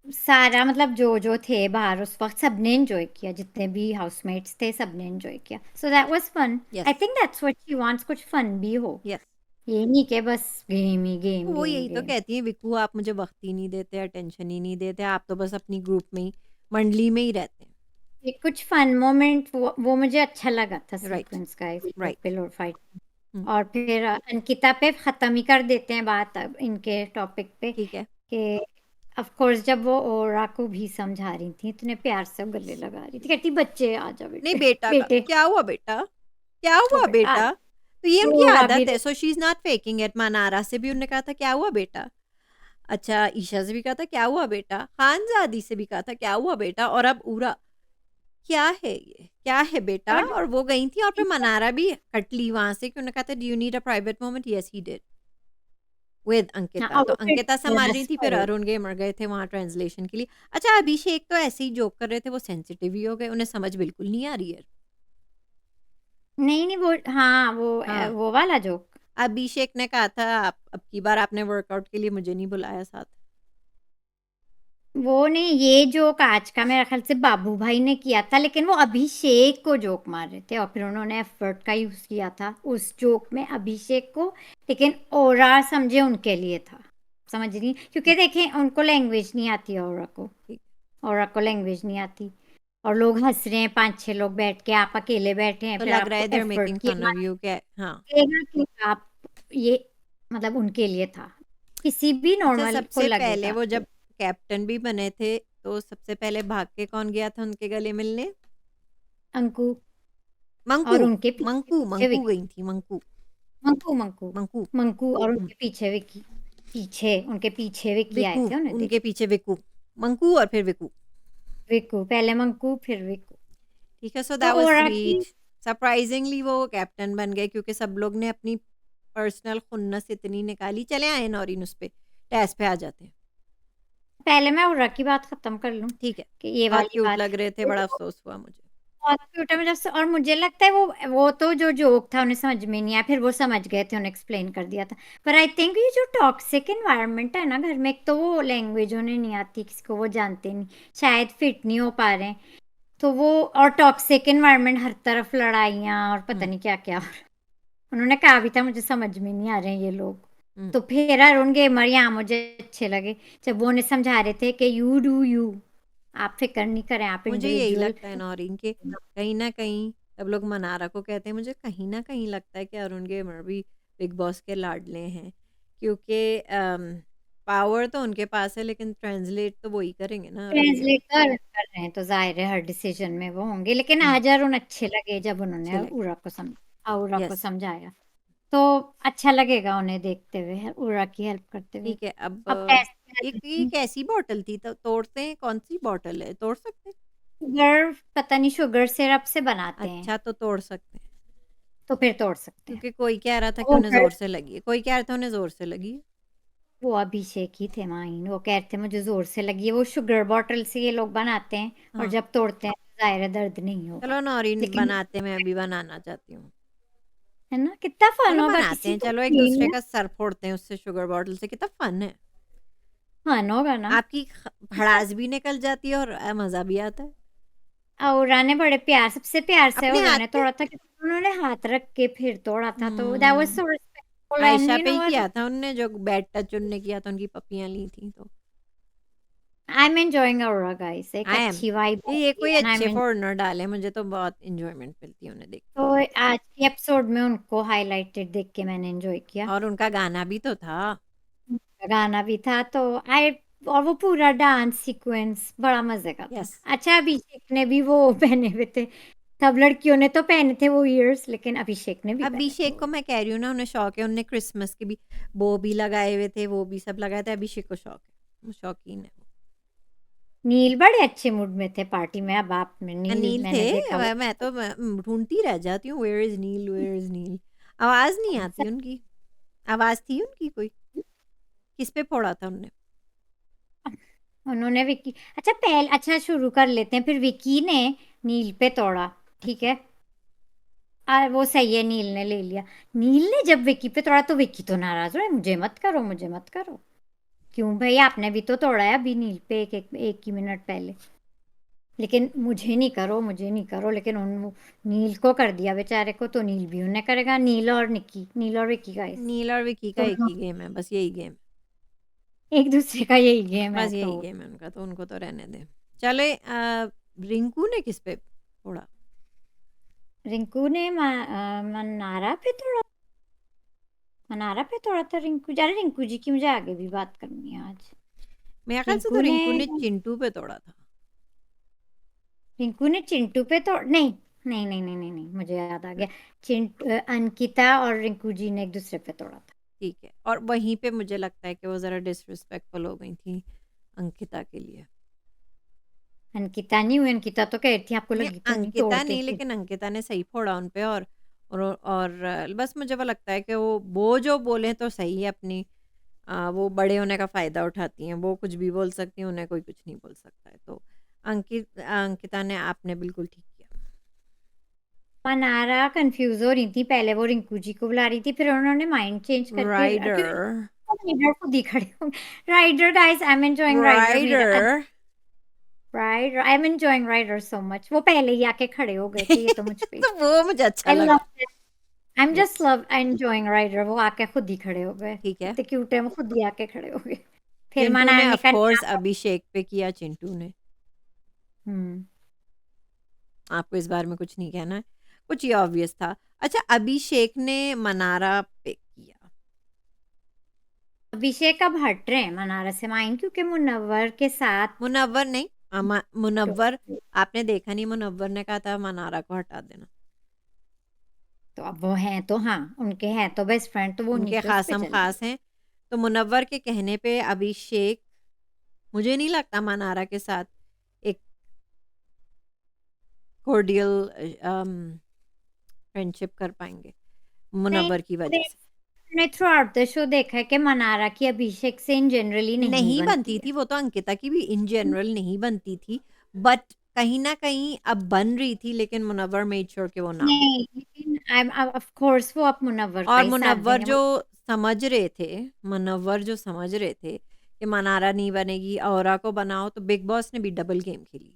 सारा मतलब जो जो थे बाहर उस वक्त सबने एंजॉय किया, जितने भी हाउसमेट्स थे सबने एंजॉय किया। So that was fun. I yes. Think that's what she wants, कुछ फन भी हो। यस। ये नहीं कि बस गेम ही गेम वो गेम यही तो गेम। कहती है, बिक्कू आप मुझे वक्त ही नहीं देते, अटेंशन ही नहीं देते, आप तो बस अपनी ग्रुप में ही, मंडली में ही रहते हैं। ये कुछ फन मोमेंट वो मुझे अच्छा लगा था राइट। सीक्वेंस का, राइट। पिलोर फाइट। और फिर अंकिता पे खत्म ही कर देते हैं बात अब इनके टॉपिक पे ठीक है। कि ऑफ कोर्स जब वो ओरा को भी समझा रही थी इतने प्यार से गले लगा रही थी, कहती बच्चे आ जाओ नहीं बेटे बेटा का बेटे क्या हुआ बेटा? क्या ओ हुआ बेटा आ बेटा? तो ये जाओ। उनकी ओरा भी आदत है। So she is not faking it. Mannara से भी उन्होंने कहा था क्या हुआ बेटा? अच्छा ईशा से भी कहा था क्या हुआ बेटा? खानज़ादी से भी कहा था क्या हुआ बेटा? और अब उरा क्या है ये? क्या है बेटा? और और वो गई थी और फिर मनारा भी कट ली वहाँ से कि उन्होंने कहा था do you need a private moment? Yes he did with हाँ, अंकिता। और तो वो फिर अंकिता संभाल रही थी, फिर desperate। अरुण गेमर गए थे वहाँ ट्रांसलेशन के लिए। अच्छा अभिषेक तो ऐसे ही जोक कर रहे थे, वो सेंसिटिव ही हो गए, उन्हें समझ बिल्कुल नहीं आ रही है। नहीं नहीं वो हाँ हाँ, वो वाला जोक। अभिषेक ने कहा था आप अब की बार आपने वर्कआउट के लिए मुझे नहीं बुलाया साथ। वो नहीं, ये जोक आज का मेरे ख्याल से बाबू भाई ने किया था, लेकिन वो अभिषेक को जोक मार रहे थे और फिर उन्होंने एफर्ट का यूज किया था उस जोक में अभिषेक को, लेकिन ओरा समझे उनके लिए था। समझ रही, क्योंकि देखें उनको लैंग्वेज नहीं आती है ओरा को। ठीक। ओरा को लैंग्वेज नहीं आती और लोग हंस रहे हैं, 5-6 लोग बैठ के, आप अकेले बैठे हैं, तो फिर लग रहा आपको है they are effort making fun किया ऑफ यू क्या? हाँ। लगेगा कि आप ये मतलब उनके लिए था, किसी भी अच्छा नॉर्मल को सबसे पहले लगेगा। वो जब कैप्टन भी बने थे तो सबसे पहले भाग के कौन गया था उनके गले मिलने? अंकु मंकू। और उनके पीछे मंकू पीछे मंकू विक्की। गई थी मंकू। मंकू मंकू मंकू। मंकू और हम्म, उनके पीछे विक्की। पीछे उनके पीछे विक्की आए विकू। थे उन्हें देख। उनके पीछे विकू। मंकू और फिर विकू। विक्कू पहले, मंकू फिर विक्कू। ठीक है, सो तो दैट वाज ओरा की स्वीट। सरप्राइजिंगली वो कैप्टन बन गए क्योंकि सब लोग ने अपनी पर्सनल खुन्नस इतनी निकाली। चले आए नौरीन उस पे टेस्ट पे आ जाते हैं। पहले मैं ओरा की बात खत्म कर लूं ठीक है। कि ये बहुत वाली क्यूट बात। लग रहे थे, तो बड़ा अफसोस हुआ मुझे। बहुत क्यूट है मुझे और मुझे लगता है वो तो जो जोक था उन्हें समझ में नहीं आया, फिर वो समझ गए थे, उन्हें एक्सप्लेन कर दिया था। पर आई थिंक ये जो टॉक्सिक एनवायरनमेंट है ना घर में, एक तो वो लैंग्वेज उन्हें नहीं आती, किसी को वो जानते नहीं, शायद फिट नहीं हो पा रहे हैं, तो वो और टॉक्सिक एनवायरनमेंट, हर तरफ लड़ाइयाँ और पता हुँ, नहीं क्या क्या। उन्होंने कहा भी था मुझे समझ में नहीं आ रहे हैं ये लोग। हुँ। तो फिर अरुण गेमर यहाँ मुझे अच्छे लगे, जब वो उन्हें समझा रहे थे कि यू डू यू, आप फिक्र नहीं करें, आप मुझे यही इंडिविजुअल। लगता है नौरीन के कहीं न कहीं सब लोग मनारा को कहते हैं, मुझे कहीं न कहीं लगता है कि अरुण गेमर भी बिग बॉस के लाडले हैं। क्योंकि पावर तो उनके पास है लेकिन ट्रांसलेट तो वो ही करेंगे ना अरुण गेमर। ट्रांसलेट कर रहे हैं तो जाहिर है हर डिसीजन में वो होंगे, लेकिन हुँ, आज अरुण अच्छे लगे जब अच्छे उन्होंने लगे। उरा को यस, समझाया, तो अच्छा लगेगा उन्हें देखते हुए, उरा की हेल्प करते हुए। ठीक है। अब अब टेस्ट में आ ये जाती एक ऐसी बॉटल थी तो तोड़ते हैं, कौन-सी बॉटल है? तोड़ सकते हैं? शुगर, पता नहीं शुगर सिरप से बनाते हैं, अच्छा तो तोड़ सकते हैं। तो फिर तोड़ सकते हैं। क्योंकि कोई कह रहा था कि वो उन्हें ज़ोर से लगी है, कोई कह रहा था उन्हें ज़ोर से लगी है। वो अभिषेक ही थे माइन, वो कहते थे मुझे जोर से लगी है, वो शुगर बॉटल से ये लोग बनाते हैं और हाँ। जब तोड़ते हैं तो जाहिर है दर्द नहीं होगा, चलो नौरीन लेकिन बनाते, मैं भी बनाना चाहती हूँ। है ना, कितना फन चलो होगा बनाते किसी हैं, को चलो एक फील दूसरे है। का सर फोड़ते हैं उससे शुगर बॉटल से, कितना फन है। फन होगा ना। आपकी भड़ास भी निकल जाती है और मज़ा भी आता है। औरा ने बड़े प्यार, सबसे प्यार से अपने औरा हाथ ने पे। तोड़ा था, क्योंकि उन्होंने हाथ रख के फिर तोड़ा था, तो that was hmm, so respectful and Ayesha you पे नो ही व्हाट, किया था उनने जो बैड टच उनने किया था, उनकी पप्पियाँ ली थी तो। आई एम एंजॉयिंग औरा गाइस, एक आई एम अच्छी वाइब ये आती कोई है एंड आई अच्छे एम। फॉरेनर डाले, मुझे तो बहुत एन्जॉयमेंट मिलती है उन्हें देख के। तो आज के एपिसोड में उनको हाईलाइटेड देख के मैंने एंजॉय किया। और उनका गाना भी तो था। गाना भी था तो आई, और वो पूरा डांस सीक्वेंस बड़ा मजे का था। यस। अच्छा अभिषेक ने भी वो पहने हुए थे, सब लड़कियों ने तो पहने थे वो ईयर्स, लेकिन अभिषेक ने भी पहने थे अभिषेक वो। को मैं कह रही हूँ ना, उन्हें शौक है, उन्हें क्रिसमस के भी वो भी लगाए हुए थे, वो भी सब लगाए थे, अभिषेक को शौक है, वो शौकीन है वो। नील बड़े अच्छे मूड में थे पार्टी में, अब आप में नील नील थे। मैंने देखा वो। मैं तो ढूंढती रह जाती हूँ, where is Neel, where is Neel. आवाज नहीं आती उनकी। आवाज थी उनकी कोई? किस पे फोड़ा था उनने? उन्होंने विकी, अच्छा पहले, अच्छा शुरू कर लेते हैं, फिर विकी ने नील पे तोड़ा, ठीक अच्छा। है। वो सही है, नील ने ले लिया। नील ने जब विकी पे तोड़ा तो विकी तो नाराज हुआ, मुझे मत करो, मुझे मत करो। क्यों भाई, आपने भी तो तोड़ा है अभी नील पे, एक ही मिनट पहले, लेकिन मुझे नहीं करो, मुझे नहीं करो, लेकिन उन नील को कर दिया बेचारे को, तो नील भी उन्हें करेगा, नील और निक्की, नील और विक्की गाइस, नील और विकी का एक दोनों ही गेम है, बस यही गेम। एक दूसरे का यही गेम है बस यही तो। गेम है उनका, तो उनको तो रहने दे। चले रिंकू ने किस पे फोड़ा? रिंकू ने मनारा पे तोड़ा, मनारा पे तोड़ा था रिंकू, अरे रिंकू जी की मुझे आगे भी बात करनी है आज। मेरे ख्याल से तो रिंकू ने रिंकू ने चिंटू पे तोड़ा था। रिंकू ने चिंटू पे तो नहीं, नहीं नहीं नहीं नहीं नहीं, मुझे याद आ गया। अंकिता और रिंकू जी ने एक दूसरे पे तोड़ा था। ठीक है, और वहीं पे मुझे लगता है कि वो ज़रा डिसरिस्पेक्टफुल हो गई थी अंकिता के लिए। अंकिता नहीं हुई, अंकिता तो कह रही थी आपको नहीं, लगी तो नहीं तोड़ अंकिता के नहीं, कूद। लेकिन अंकिता ने सही फोड़ा उन पे, और बस मुझे वो लगता है कि वो जो बोले तो सही है अपनी, वो बड़े होने का फ़ायदा उठाती हैं, वो कुछ भी बोल सकती हैं, उन्हें कोई कुछ नहीं बोल सकता है। तो अंकिता ने आपने बिल्कुल ठीक किया। मनारा कंफ्यूज हो रही थी, पहले वो रिंकू जी को बुला रही थी, फिर उन्होंने माइंड चेंज करके क्योंकि राइडर, राइडर खुद ही खड़े हो गए। Rider guys, I am enjoying rider. मेरा rider, rider, I am enjoying rider so much. वो पहले ही आके खड़े हो गए थे, ये तो मुझ पे। तो वो मुझे अच्छा आई लव, लगा। आई एम या जस्ट लव एंजॉयिंग राइडर। वो आके खुद ही खड़े हो गए, ठीक है। इतने क्यूट है, वो खुद ही आके खड़े हो गए। फिर चिंटू ने मनारा ने ऑफ कहा कोर्स अभिषेक पे किया, चिंटू ने। हम्म। आपको इस बारे में कुछ नहीं कहना है, कुछ ये ऑब्वियस था। अच्छा, अभिषेक ने मनारा पे किया। अभिषेक अब हट रहे हैं मनारा से माइन, क्योंकि मुनव्वर के साथ मुनव्वर नहीं, मुनव्वर, आपने देखा नहीं, मुनव्वर ने कहा था मनारा को हटा देना। तो अब वो हैं तो हाँ, उनके हैं तो बेस्ट फ्रेंड, तो वो उन्हीं उनके के उस पे खासम चलेगी। खास हैं। तो मुनव्वर के कहने पे अभिषेक, मुझे नहीं लगता मनारा के साथ एक कोर्डियल फ्रेंडशिप कर पाएंगे नहीं, मुनव्वर की वजह से। मैंने थ्रू आउट द शो देखा है कि मनारा की अभिषेक से इन जनरली नहीं नहीं बनती बनती है। थी वो, तो अंकिता की भी इन जनरल नहीं बनती थी, बट कहीं ना कहीं अब बन रही थी, लेकिन मुनव्वर मेड श्योर कि वो ना हो। नहीं, लेकिन आई ऑफ कोर्स वो अब मुनव्वर का और ही साथ मुनव्वर देंगे। जो समझ रहे थे, मुनव्वर जो समझ रहे थे कि मनारा नहीं बनेगी, औरा को बनाओ, तो बिग बॉस ने भी डबल गेम खेली,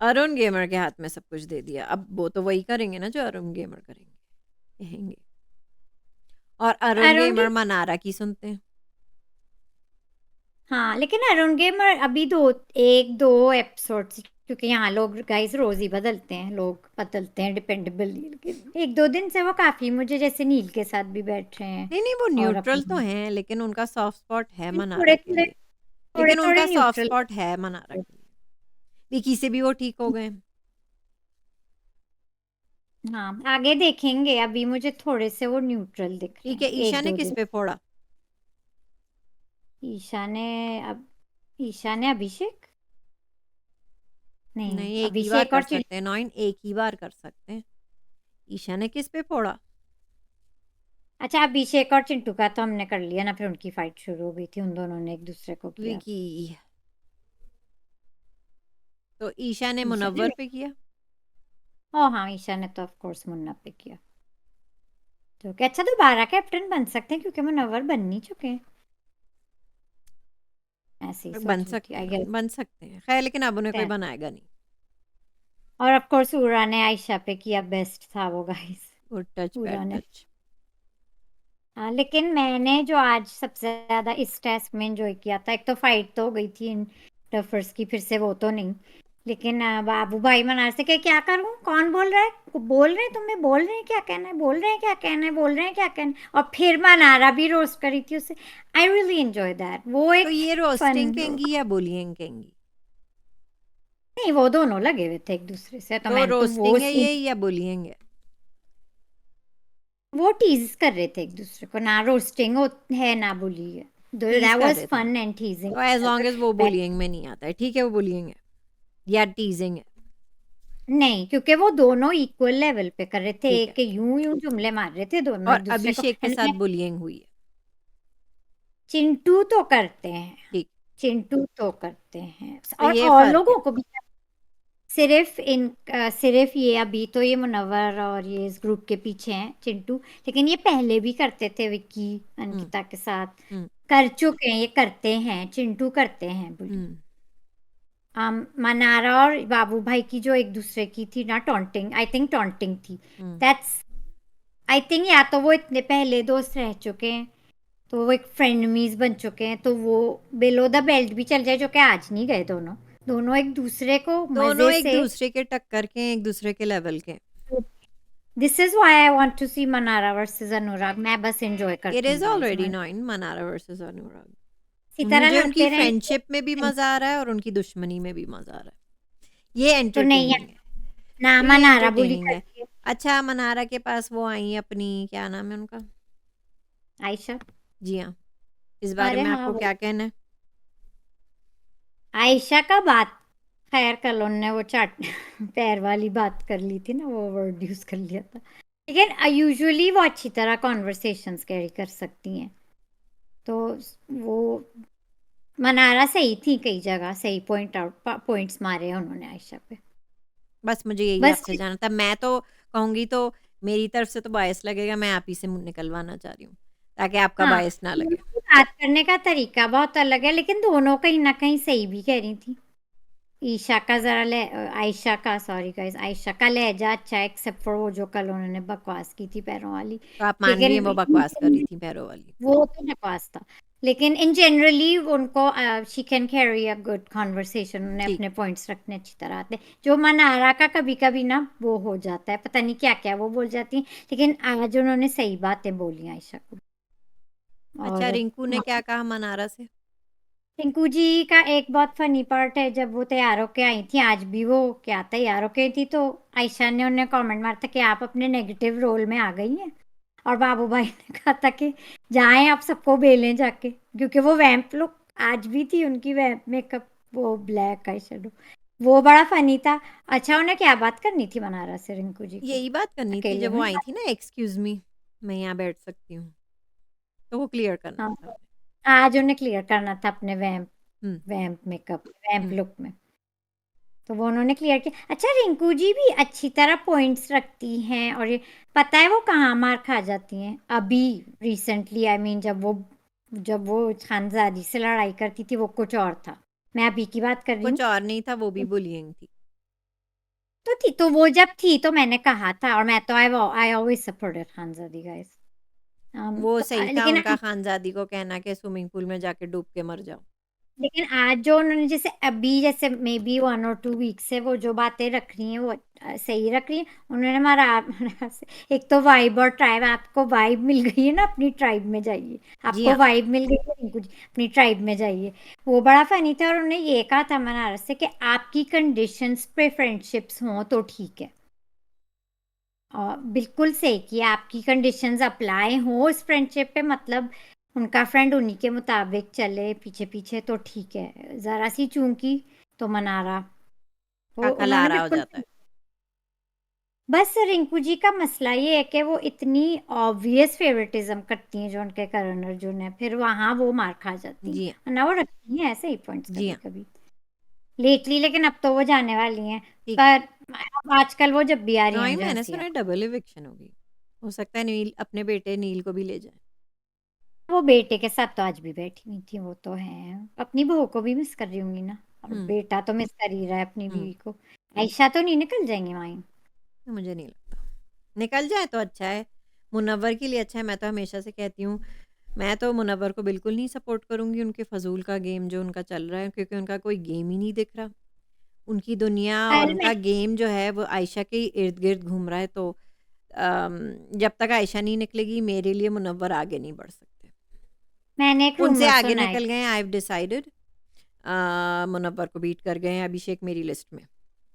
अरुण गेमर के हाथ में सब कुछ दे दिया। अब वो तो वही करेंगे ना जो अरुण गेमर करेंगे, कहेंगे। और अरुण अरुण गेमर की, मनारा की सुनते हैं। हाँ लेकिन अरुण गेमर अभी एक दो एपिसोड, क्योंकि यहाँ लोग गाइस रोज ही बदलते हैं, लोग बदलते हैं डिपेंडेबल। लेकिन एक दो दिन से वो काफी मुझे जैसे नील के साथ भी बैठ रहे हैं नहीं नहीं, वो और न्यूट्रल तो अपने हैं, लेकिन उनका सॉफ्ट स्पॉट है मनारा थोड़े के थोड़े लिए। थोड़े लेकिन थोड़े उनका सॉफ्ट न्यूट्रल। स्पॉट है मनारा के लिए। विकी से भी वो ठीक हो गए। हाँ आगे देखेंगे, अभी मुझे थोड़े से वो न्यूट्रल दिख रहे ठीक है, हैं ईशा एक ने दो किस दिन। पे फोड़ा? ईशा ने, अब ईशा ने अभिषेक, नहीं नहीं, एक ही बार अभिषेक कर और सकते हैं नॉइन, एक ही बार कर सकते हैं। ईशा ने किस पे फोड़ा? अच्छा अभिषेक और चिंटू का तो हमने कर लिया ना, फिर उनकी फाइट शुरू हो गई थी, उन दोनों ने एक दूसरे को किया। विकी। तो ईशा ने ईशा मुनव्वर ने, पे किया। ओ हाँ ईशा ने तो ऑफ कोर्स मुन्ना पे किया। तो क्या अच्छा, दोबारा कैप्टन बन सकते हैं क्योंकि मुनव्वर बन नहीं चुके हैं, ऐसे ही बन सोच रही थी सकते हैं आई ना, गेस। बन सकते हैं, खैर, लेकिन अब उन्हें कोई बनाएगा नहीं। और ऑफ कोर्स उरा ने आयशा पे किया, बेस्ट था वो गाइस। गुड टच, बैड उरा ने, टच। हाँ लेकिन मैंने जो आज सबसे ज्यादा इस टास्क में एंजॉय किया था, एक तो फाइट तो हो गई थी इन टफर्स की, फिर से वो तो नहीं, लेकिन बाबू भाई मनार से क्या करूं, कौन बोल रहा है, बोल रहे हैं तुम्हें, बोल रहे हैं क्या कहना है, बोल रहे हैं क्या कहना है, बोल रहे हैं क्या कहना है, और फिर मनारा भी रोस्ट करी थी उसे। आई रियली एंजॉय दैट, वो तो एक ये फन। रोस्टिंग कहेंगी या बुलियंग कहेंगी? नहीं वो दोनों लगे हुए थे एक दूसरे से, तो तो मैंने तो वो रोस्टिंग है ये या बुलियंग है? वो टीज कर रहे थे एक दूसरे को, ना रोस्टिंग है ना बुली है। टीज दैट कर वाज रहे थे, फन एंड टीजिंग। तो एज लॉन्ग एज वो बुलियंग में नहीं आता है, ठीक है, वो बुलियंग है या टीजिंग है। नहीं क्योंकि वो दोनों इक्वल लेवल पे कर रहे थे, ठीक है, एक यूं यूं जुमले मार रहे थे दोनों और एक दूसरे को। अभिषेक के एंड साथ बुलियंग हुई है। चिंटू तो करते हैं, ठीक। चिंटू तो करते हैं, तो ये और फर्क है। लोगों को भी। सिर्फ ये अभी तो ये मुनव्वर और ये इस ग्रुप के पीछे हैं चिंटू, लेकिन ये पहले भी करते थे विक्की हम्म। अंकिता के साथ, हम्म। कर चुके हैं, ये करते हैं, चिंटू करते हैं बुली। हम्म। मनारा और बाबू भाई की जो एक दूसरे की थी ना टॉन्टिंग, आई थिंक टॉन्टिंग थी, हम्म। दैट्स, आई थिंक या तो वो इतने पहले दोस्त रह चुके हैं, तो वो एक फ्रेंडमीज बन चुके हैं, तो वो बिलो द बेल्ट भी चल जाए, जो कि आज नहीं गए दोनों, दोनों एक दूसरे को दोनों मजे एक से। दूसरे के टक्कर के, एक दूसरे के लेवल के। This is why I want to see Mannara versus Anurag, मैं बस एंजॉय इट करती हूँ is guys. Already 9 Mannara versus Anurag. इसी तरह मुझे उनकी लड़ते रहेंगे फ्रेंडशिप में भी तो मज़ा आ रहा है और उनकी दुश्मनी में भी मज़ा आ रहा है। ये तो नहीं है एंटरटेनिंग है, ना, तो ये मनारा बुली एंटरटेनिंग है। करती है। अच्छा, मनारा के पास वो आई अपनी, क्या नाम है उनका? आयशा। जी हाँ, इस बारे अरे में हाँ, आपको वो क्या कहना है? आयशा का बात, खैर कल उनने वो चाट पैर वाली बात कर ली थी ना, वो वर्ड यूज कर लिया था। लेकिन यूजुअली वो अच्छी तरह कॉन्वर्सेशंस कैरी कर सकती हैं, तो वो मनारा सही थी, कई जगह सही पॉइंट्स मारे हैं उन्होंने आयशा पे। बस मुझे यही बस आपसे जानना था। मैं तो कहूँगी तो मेरी तरफ से तो बायस लगेगा, मैं आप ही से मुँह निकलवाना चाह रही हूँ, ताकि आपका हाँ, बायस ना दोनों लगे। की बात करने का तरीका बहुत अलग है, लेकिन दोनों कहीं ना कहीं सही भी कह रही थी। ईशा का जरा आयशा का, सॉरी गाइस, आयशा का लहजा अच्छा है, एक्सेप्ट फॉर वो जो कल उन्होंने बकवास की थी पैरों वाली। तो आप मान रही हैं लेकिन वो बकवास कर रही थी पैरों वाली? वो तो बकवास था, लेकिन इन जनरली उनको she can carry a good conversation, उन्हें ठीक। अपने पॉइंट्स रखने अच्छी तरह आते हैं। जो मनारा का कभी कभी ना वो हो जाता है, पता नहीं क्या क्या वो बोल जाती है, लेकिन आज उन्होंने सही बातें बोली आयशा को। अच्छा, और रिंकू ने क्या कहा मनारा से? टिंकू जी का एक बहुत फनी पार्ट है, जब वो तैयार होके आई थी, आज भी वो क्या तैयार होके आई थी, तो आयशा ने उन्हें कमेंट मारा था कि आप अपने नेगेटिव रोल में आ गई हैं, और बाबू भाई ने कहा था कि जाएं आप सबको बेलें जाके, क्योंकि वो वैम्प लुक आज भी थी उनकी, वैम्प मेकअप, वो ब्लैक आई शेडो, वो बड़ा फनी था। अच्छा, उन्हें क्या बात करनी थी बनारस से रिंकू जी को यही बात करनी थी अकेले जब वो में? आई थी ना, एक्सक्यूज़ मी, मैं यहाँ बैठ सकती हूँ? तो वो क्लियर करना हाँ, था उन्हें। आज उन्हें क्लियर करना था अपने वैम्प हुँ, वैम्प मेकअप, वैम्प हुँ। लुक में, तो वो उन्होंने क्लियर किया। अच्छा, रिंकू जी भी अच्छी तरह पॉइंट्स रखती हैं, और ये पता है वो कहाँ मार खा जाती हैं अभी रिसेंटली, आई मीन जब वो खानजादी से लड़ाई करती थी वो कुछ और था, मैं अभी की बात कर रही कुछ हूँ। और नहीं था, वो भी बुलियिंग थी। तो वो जब थी तो मैंने कहा था, और मैं तो I always supported Khanzaadi guys. वो सही था लेकिन उनका खानज़ादी को कहना कि स्विमिंग पूल में जाके डूब के मर जाओ। लेकिन आज जो उन्होंने जैसे अभी जैसे मे बी 1 और 2 वीक से वो जो बातें रख रही हैं वो सही रख रही हैं। उन्होंने हमारा एक तो वाइब और ट्राइब, आपको वाइब मिल गई है ना, अपनी ट्राइब में जाइए। जी आपको हाँ। वाइब मिल गई है रिंकू जी, अपनी ट्राइब में जाइए। वो बड़ा फनी था, और उन्होंने ये कहा था बनारस से कि आपकी कंडीशंस पे फ्रेंडशिप्स हों तो ठीक है, बिल्कुल सही किया, आपकी कंडीशंस अप्लाई हो उस फ्रेंडशिप पे, मतलब उनका फ्रेंड उन्हीं के मुताबिक चले पीछे पीछे तो ठीक है, जरा सी चूंकी तो मनारा, वो उन्होंने खखलारा हो बिल्कुल जाता है। बस रिंकू जी का मसला ये है कि वो इतनी ऑब्वियस फेवरेटिज्म करती हैं जो उनके करण अर्जुन है, फिर वहां वो मार खा जाती हैं, जी हाँ, वरना वो रखती हैं ऐसे ही पॉइंट्स जी कभी हाँ। कभी लेटली, लेकिन अब तो वो जाने वाली हैं। ठीक है। पर अब आजकल वो जब भी आ रही हैं नहीं, मुझे मैंने हंसी सुना है आती डबल इविक्शन होगी। हो सकता है नील अपने बेटे नील को भी ले जाए। है। वो बेटे के साथ तो आज भी बैठी हुई थी, वो तो है, अपनी बहू को भी मिस कर रही होंगी ना, और हुँ, बेटा तो मिस कर ही रहा है अपनी हुँ। बीवी को। आयशा तो नहीं निकल जाएंगी वहीं। मुझे नहीं लगता। निकल जाए तो अच्छा है, मुनव्वर के लिए अच्छा है। मैं तो हमेशा से कहती हूँ, मैं तो मुनव्वर को बिल्कुल नहीं सपोर्ट करूँगी उनके फ़ज़ूल का गेम जो उनका चल रहा है, क्योंकि उनका कोई गेम ही नहीं दिख रहा। उनकी दुनिया और अरे उनका मैंने गेम जो है वो आयशा के ही इर्द-गिर्द घूम रहा है, तो जब तक आयशा नहीं निकलेगी मेरे लिए मुनव्वर आगे नहीं बढ़ सकते। मैंने एक उनसे रूमर आगे सुना है निकल गए हैं, आई हैव डिसाइडेड, मुनव्वर को बीट कर गए हैं अभिषेक मेरी लिस्ट में।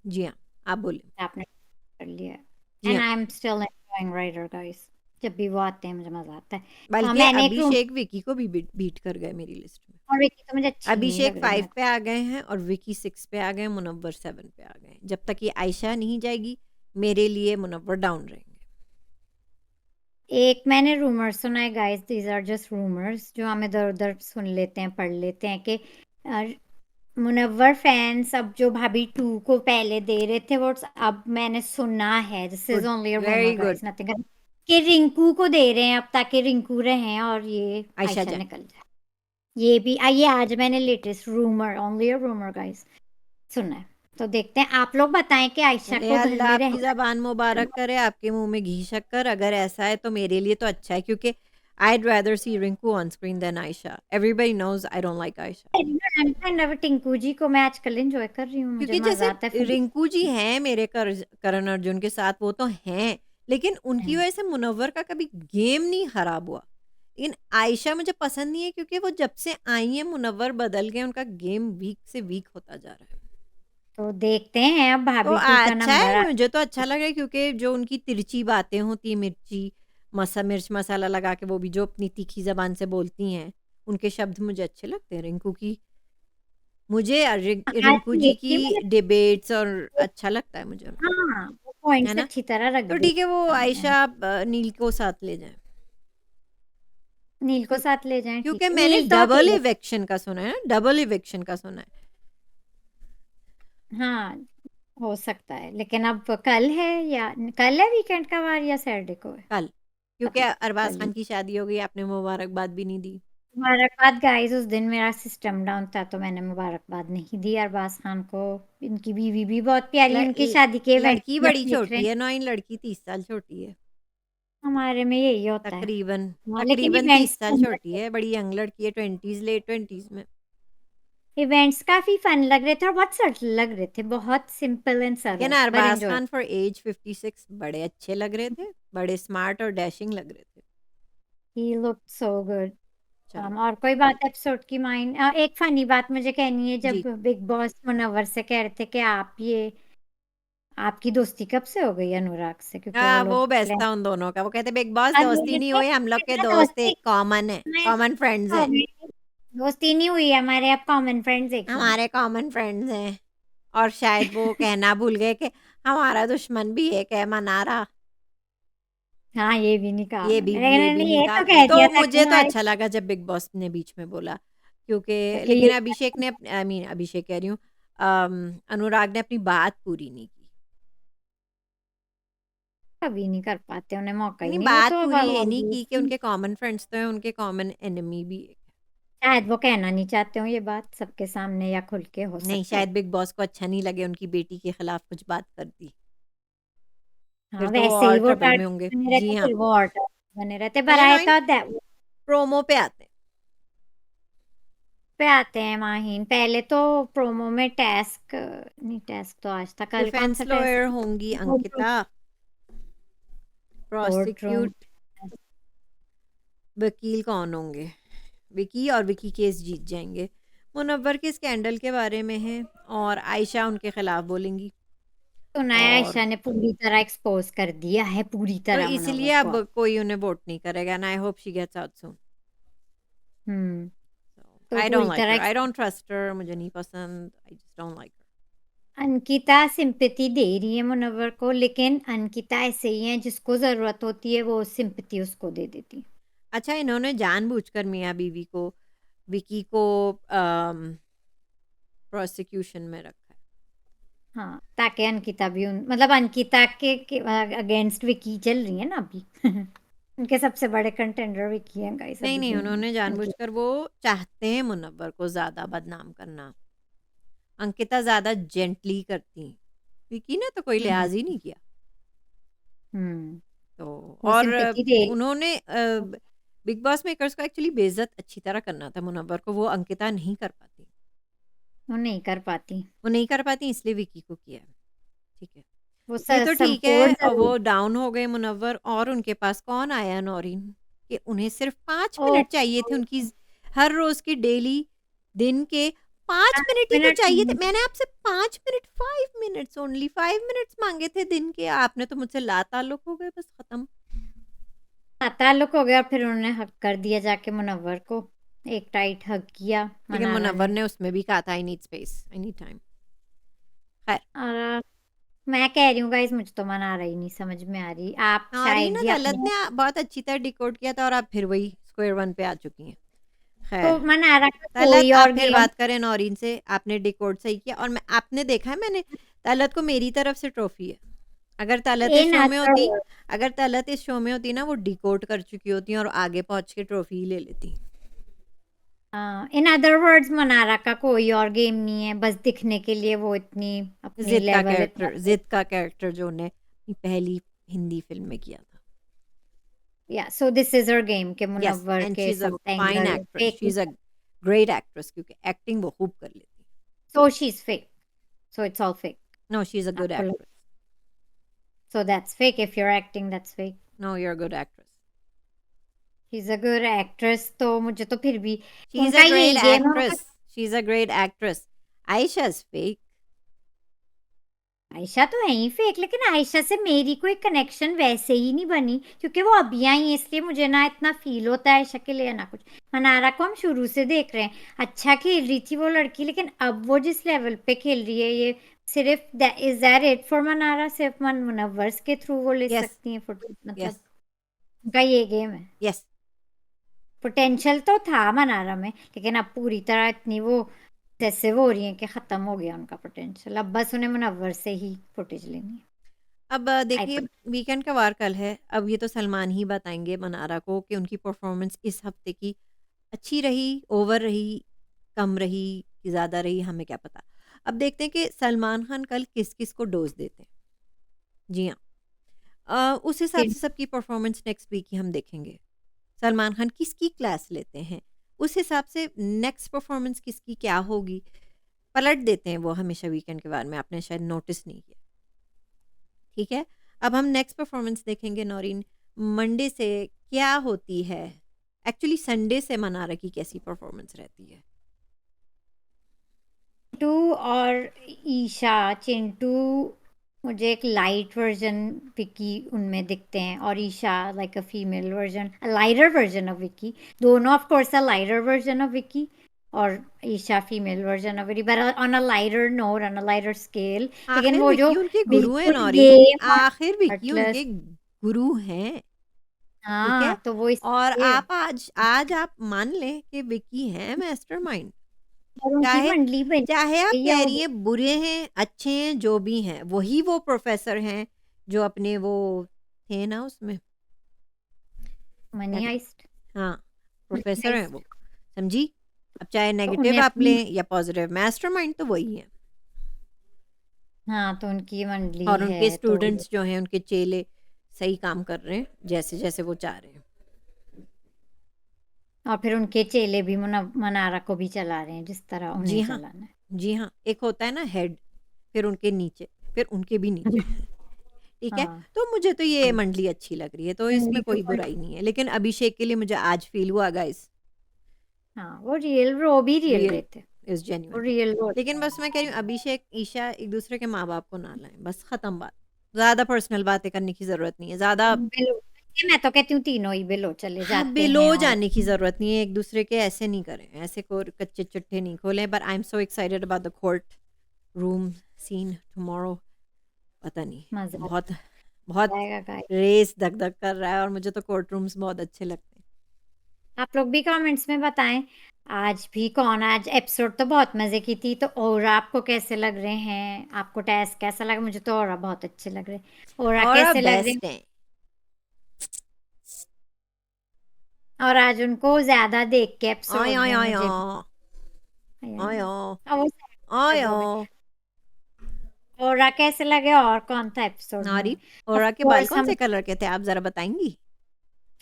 जी हाँ, आप बोलें। आपने कर लिया, जी एंड हाँ, I am still enjoying rider guys, जब भी वो आते हैं मुझे मजा आता है। बल्कि मैंने एक रूम, अभिषेक विकी को भी बीट कर गए मेरी लिस्ट में। और विकी तो मुझे अच्छी नहीं अभिषेक लग रही 5 मैं, पे आ गए हैं और विकी 6 पे आ गए हैं, मुनव्वर 7 पे आ गए हैं। जब तक ये आयशा नहीं जाएगी, मेरे लिए मुनव्वर डाउन रहेंगे। एक मैंने रूमर सुना है guys, these are just rumours जो हम इधर उधर सुन लेते हैं, पढ़ लेते हैं कि अ, मुनव्वर फैंस अब जो भाभी 2 को पहले दे रहे थे वोट्स, अब मैंने सुना है, this is good, only a rumour very good. Guys, nothing, कि रिंकू को दे रहे हैं अब, ताकि रिंकू रहें और ये आयशा आयशा जाए। निकल जाए। ये भी ये आज मैंने latest rumour, only a rumour guys, सुना है। तो देखते हैं, आप लोग बताएं कि आयशा चले को घर अल्लाह में आपकी रहना ज़बान मुबारक करे, आपके मुँह में घी शक्कर। अगर ऐसा है तो मेरे लिए तो अच्छा है, क्योंकि I'd rather see Rinku on screen than Aisha. Everybody knows I don't like Aisha. Tinku जी को मैं आजकल एंजॉय कर रही हूँ, मुझे क्योंकि मजा जैसे आता है फिल्म रिंकू जी हैं मेरे करण अर्जुन के साथ, वो तो हैं, लेकिन उनकी में। वजह से मुनव्वर का कभी गेम नहीं खराब हुआ। लेकिन आयशा मुझे पसंद नहीं है क्योंकि वो जब से आई है मुनव्वर बदल गए, उनका गेम वीक से वीक होता जा रहा है। तो देखते हैं अब तो भाभी 2 का अच्छा नंबर है, आ मुझे तो अच्छा लग रहा है क्योंकि जो उनकी तिरछी बातें होती हैं, मिर्च मसाला लगा के वो भी जो अपनी तीखी ज़बान से बोलती हैं, उनके शब्द मुझे अच्छे लगते हैं रिंकू की। मुझे आज रिंकू जी की देखिए मैंने डिबेट्स और अच्छा लगता है मुझे उनका, हाँ, वो है पॉइंट्स ना? अच्छी तरह रख तो दिए ठीक है, वो सामने। आयशा नील को साथ ले जाएँ। नील को क्यों साथ ले जाएँ, ठीक क्योंकि है। मैंने नील तो डबल अकेले इवेक्शन का सुना है ना, डबल इवेक्शन का सुना है। हाँ, हो सकता है, लेकिन अब कल है या कल है वीकेंड का वार या सैटरडे को है? कल, क्योंकि पता अरबाज़ कल ही। खान की शादी हो गई, आपने मुबारकबाद भी नहीं दी। मुबारकबाद गाइस, उस दिन मेरा सिस्टम डाउन था तो मैंने मुबारकबाद नहीं दी अरबाज खान को। इनकी बीवी भी बहुत प्यारी, ल उनकी ल शादी के इवेंट लड़की भी बड़ी हम देख रहे छोटी हैं। है, नौईन लड़की 30 साल छोटी है। हमारे में यही होता है। तकरीबन हाँ, लेकिन तकरीबन 30 इवेंट्स साल छोटी है, बड़ी यंग लड़की है, 20s लेट 20s में। इवेंट्स काफी फन लग रहे थे और बहुत सटल लग रहे थे, बहुत सिंपल एंड लेकिन सरल पर Arbaaz enjoy. Khan for age 56 बड़े अच्छे लग रहे थे, बड़े स्मार्ट और डैशिंग लग रहे थे। He looked so good. चलो, और कोई बात एपिसोड की माइंड, एक फनी बात मुझे कहनी है। जब जी। बिग बॉस मुनव्वर से कह रहे थे कि आपकी दोस्ती कब से हो गई अनुराग से, क्योंकि वो लोग वो बेस्ट था उन दोनों का। वो कहते बिग बॉस दोस्ती नहीं हुई, हम लोग के इनका दोस्त दोस्ती एक कॉमन है, में कॉमन फ्रेंड्स हो हैं। गई। दोस्ती नहीं हुई, हमारे अब कॉमन फ्रेंड्स एक ही हैं। हमारे कॉमन फ्रेंड्स हैं। और शायद वो कहना भूल गए कि हमारा दुश्मन भी एक है, मनारा। हाँ, ये भी नहीं कहा ये भी मैंने, लेकिन ये भी मैंने नहीं ये कहा। तो कह तो दिया था कि मुझे तो हमारे अच्छा लगा जब बिग बॉस ने बीच में बोला, क्योंकि कि ये लेकिन अभिषेक ने आई मीन अभिषेक कह रही हूँ, अनुराग ने अपनी बात पूरी नहीं की। कभी नहीं कर पाते, उन्हें मौका नहीं ही नहीं, नहीं, वो बात तो अब पूरी ये नहीं की कि ऑलवेज। उनके कॉमन फ्रेंड्स तो हैं, उनके कॉमन एनिमी भी एक है। शायद वो कहना नहीं चाहते हो ये बात सबके सामने या खुल के, हो नहीं, सकता शायद है। बिग बॉस को अच्छा नहीं लगे उनकी बेटी के खिलाफ कुछ बात कर दी, फिर हाँ, तो वो वैसे ही और वो ट्रबल में टारगेट होंगे। बने जी रहते, हाँ। फिर वो और टारगेट बने रहते, पर चलिए आई नॉइन, थॉट दैट प्रोमो पे आते हैं। पे आते हैं माहीन। पहले तो प्रोमो में टास्क नहीं, टास्क तो आज था, कल कौन सा डिफेंस टास्क? लॉयर होंगी अंकिता, कोर्ट रूम। प्रोसिक्यूट वकील कौन होंगे? विकी, और विकी केस जीत जाएंगे। मुनव्वर के स्कैंडल के बारे में है और आयशा उनके खिलाफ बोलेंगी। सुना है और आयशा ने पूरी तरह एक्सपोज कर दिया है, पूरी तो तरह इसलिए मुनव्वर को अब अब। कोई उन्हें वोट नहीं करेगा, and I hope she gets out soon. Hmm. तो आई डोंट पूरी लाइक तरह हर, आई डोंट ट्रस्ट हर, मुझे नहीं पसंद, I just don't like her. Ankita sympathy दे रही है मुनव्वर को, लेकिन अंकिता ऐसे ही है, जिसको जरूरत होती है वो सिंपैथी उसको दे देती। अच्छा, इन्होंने जानबूझकर मियाँ बीवी को, विकी को प्रोसिक्यूशन में रखा है। हाँ, ताकि अंकिता भी मतलब अंकिता के अगेंस्ट विकी चल रही है ना अभी। उनके सबसे बड़े कंटेंडर विकी हैं गाइस नहीं अभी नहीं, गेम में उन्होंने उनकी। जानबूझकर, वो चाहते हैं मुनव्वर को ज्यादा बदनाम करना। अंकिता ज्यादा जेंटली करती हैं, विकी ने तो कोई हम्म। लिहाज ही नहीं किया। हम्म। तो वो और सिंपैथी दे रही उन्होंने बिग बॉस मेकर्स को एक्चुअली बेइज्जत अच्छी तरह करना था मुनव्वर को, वो अंकिता नहीं कर पाती। वो नहीं कर पाती। वो नहीं कर पाती, इसलिए विकी को किया है। ठीक है, वो ये तो ठीक सपोर्ट है। और जरूर। वो डाउन हो गए मुनव्वर, और उनके पास कौन आया, नौरीन, कि उन्हें सिर्फ 5 मिनट चाहिए थे उनकी हर रोज की डेली, दिन के 5 मिनट ही तो मिनट चाहिए थे। मैंने आपसे 5 मिनट, 5 मिनट्स ओनली, 5 मिनट्स मांगे थे दिन के, आपने तो मुझसे लाताल्लुक हो गए, बस खत्म। ताल्लुक हो गया और फिर उन्होंने हक कर दिया जाके मुनव्वर को। एक टाइट हक किया लेकिन मनारा मुनव्वर ने। ने उसमें भी कहा था I need space, I need time. खैर, और मैं कह रही हूँ गाइस, मुझे तो मनारा ही नहीं समझ में आ रही, आप नौरीन शायद ही अदालत अपने। ने बहुत अच्छी तरह डिकोड किया था, और आप फिर वही स्क्वायर वन पे आ चुकी हैं। तो खैर, मनारा का तलत कोई आप और फिर गेम। बात करें नौरीन से, आपने डिकोड सही किया, और मैं आपने देखा है, मैंने तलत को मेरी तरफ से ट्रॉफी है। अगर तलत इस इन शो में अदर होती, अगर तलत इस शो में होती ना, वो डिकोड कर चुकी होती और आगे पहुंच के ट्रॉफी ही ले लेती। इन अदर वर्ड्स मनारा का कोई और गेम नहीं है, बस दिखने के लिए वो इतनी अपनी लेवल इतना। जिद का कैरेक्टर जो उन्हें अपनी पहली हिंदी फिल्म में किया था। या so this is her game के यस, मुनव्वर एंड शी के इज अ सब fine angle actress, she fake. Is a great actress, क्योंकि एक्टिंग वो खूब कर लेती। So she is fake, so it's all fake. No, she is a good आपको लग, actress. So that's fake, if you are acting that's fake. No, you are good actress. She is a good actress, तो मुझे तो फिर भी she is अ उनका great यही game है actress, she is a great actress. Ayesha is fake. Ayesha तो है ही फेक, लेकिन आयशा से मेरी कोई कनेक्शन वैसे ही नहीं बनी, क्योंकि वो अभी आई है, इसलिए मुझे ना इतना फील होता है आयशा के लिए ना कुछ। मनारा को हम शुरू से देख रहे हैं, अच्छा खेल रही थी वो लड़की, लेकिन अब वो जिस लेवल पे खेल रही है, ये सिर्फ is that it for Mannara? सिर्फ मुनव्वर्स के थ्रू वो ले यस, सकती हैं फुट, मतलब यस, उनका ये गेम है। यस। पोटेंशियल तो था मनारा में, लेकिन अब पूरी तरह इतनी वो ऑब्सेसिव हो रही है कि खत्म हो गया उनका पोटेंशियल, अब बस उन्हें मुनव्वर से ही फुटेज लेनी है। अब आई देखिए, थिंक वीकेंड का वार कल है। अब ये तो सलमान ही बताएँगे मनारा को कि उनकी परफ़ॉर्मेंस इस हफ़्ते की अच्छी रही, ओवर रही, कम रही कि ज़्यादा रही, हमें क्या पता। अब देखते हैं कि सलमान खान कल किस-किस को डोज़ देते हैं। जी हाँ। उस हिसाब से सबकी परफ़ॉर्मेंस नेक्स्ट वीक की हम देखेंगे। सलमान खान किसकी क्लास लेते हैं, उस हिसाब से नेक्स्ट परफ़ॉर्मेंस किसकी क्या होगी, पलट देते हैं वो हमेशा वीकेंड के बारे में, आपने शायद नोटिस नहीं किया। ठीक है? अब हम नेक्स्ट परफ़ॉर्मेंस देखेंगे नौरीन, मंडे से क्या होती है? एक्चुअली संडे से मनारा की कैसी परफ़ॉर्मेंस रहती है? चिंटू और ईशा, चिंटू मुझे एक लाइट वर्जन विकी उनमें दिखते हैं, और Isha like a female version, a lighter version of Vicky. दोनों of course a lighter version of Vicky, और Isha female version of Vicky, but on a lighter note, on a lighter scale. लेकिन आखिर वो जो विक्की उनके गुरु हैं बिल्कुल नौरीन, गेम और आखिर विक्की हार्टलेस, उनके गुरु हैं, ठीक है? हाँ तो वो और इसलिए, आप आज आज आप मान लें कि विक्की हैं मास्टरमाइंड। और उनकी चाहे मंडली बनी चाहे आप गई है कह वो रही हैं बुरे हैं, अच्छे हैं, जो भी हैं, वही वो प्रोफ़ेसर हैं जो अपने वो थे ना उसमें, क्या मनी कहते हाइस्ट, हाँ, मनी प्रोफ़ेसर हैं हाइस्ट। वो, समझी? अब चाहे तो उन्हें नेगेटिव आप अपनी, लें या पॉज़िटिव, मास्टरमाइंड तो वही हैं। हाँ तो उनकी मंडली और उनके है तो, स्टूडेंट्स जो हैं, उनके चेले सही काम कर रहे हैं, जैसे-जैसे वो चाह रहे हैं। और फिर उनके चेले भी मनारा को भी चला रहे हैं जिस तरह जी उन्हें हाँ, चलाना है। जी हाँ। एक होता है ना हेड, फिर उनके नीचे, फिर उनके भी नीचे, ठीक है? हाँ, तो मुझे तो ये मंडली अच्छी लग रही है, तो इसमें मंडली तो कोई बुराई नहीं है। लेकिन अभिषेक के लिए मुझे आज फ़ील हुआ गाइज़, हाँ, वो भी रियल रियल रहते, इज़ वो जेन्युइन। रियल वो लेकिन बस मैं कह रही हूँ अभिषेक, ईशा एक दूसरे के माँ-बाप को ना लाएँ, बस ख़त्म बात। ज़्यादा पर्सनल बातें करने की ज़रूरत नहीं है, ज़्यादा बिलो, मैं तो कहती हूँ तीनों ही बिलो चले हाँ, जाते हैं, बिलो और जाने की ज़रूरत नहीं है, एक-दूसरे के ऐसे नहीं करें, ऐसे को कच्चे चिट्ठे नहीं खोलें। But I am so excited about the court room scene tomorrow. पता नहीं, मजा बहुत बहुत आएगा गाइस। रेस धक-धक कर रहा है और मुझे तो कोर्ट रूम्स बहुत अच्छे लगते हैं। आप लोग भी कमेंट्स में बताएं आज भी कौन, आज एपिसोड तो बहुत मजे की थी, तो और आपको कैसे लग रहे हैं, आपको टेस्ट कैसा लगा? मुझे तो और बहुत अच्छे लग रहे हैं, और और कैसे लग रहे हैं? बेस्ट हैं। और आज उनको ज्यादा देख के आय, एपिसोड आय, में आय, मुझे भी आँ, आय, आँ, अब वो sad हो गए। आय। और कैसे लगे, और कौन था एपिसोड नारी, में? ऑफ औरा के बाल कोर्स कौन हम से कलर के थे आप ज़रा बताएँगी?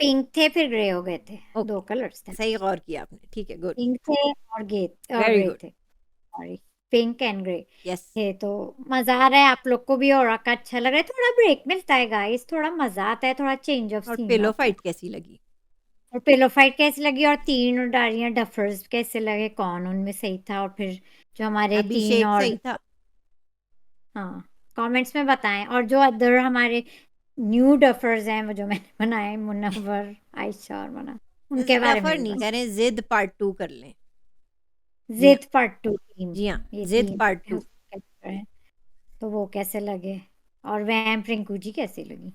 पिंक थे, फिर ग्रे हो गए थे, दो ओके, कलर्स थे, सही गौर किया आपने, ठीक है, गुड, पिंक थे और वेरी ग्रे गुड, थे, sorry, pink and grey yes. थे। तो मजा आ रहा है, आप लोग को भी और का अच्छा लग रहा है? थोड़ा ब्रेक मिलता है गाइस, थोड़ा मजा आता है, थोड़ा चेंज ऑफ और सीन पिलो होता है। फाइट कैसी लगी? और पिलो फाइट कैसी लगी, और तीन डारियां डफर्स कैसे लगे, कौन उनमें सही था? और फिर जो हमारे तीन अभिषेक और, सही था। हाँ कमेंट्स में बताएं, और जो अदर हमारे न्यू डफर्स हैं, वो जो मैंने बनाए, मुनव्वर, आयशा और मना, उनके बारे में डफर भी नहीं बताएं। कह रहे, ज़िद पार्ट 2 कर लें। जी हाँ, जिद पार्ट 2 टीम, जी हाँ, ये ज़िद तीन पार्ट 2। कैरेक्टर हैं, तो वो कैसे लगे? और वैम्प रिंकू जी कैसी लगी?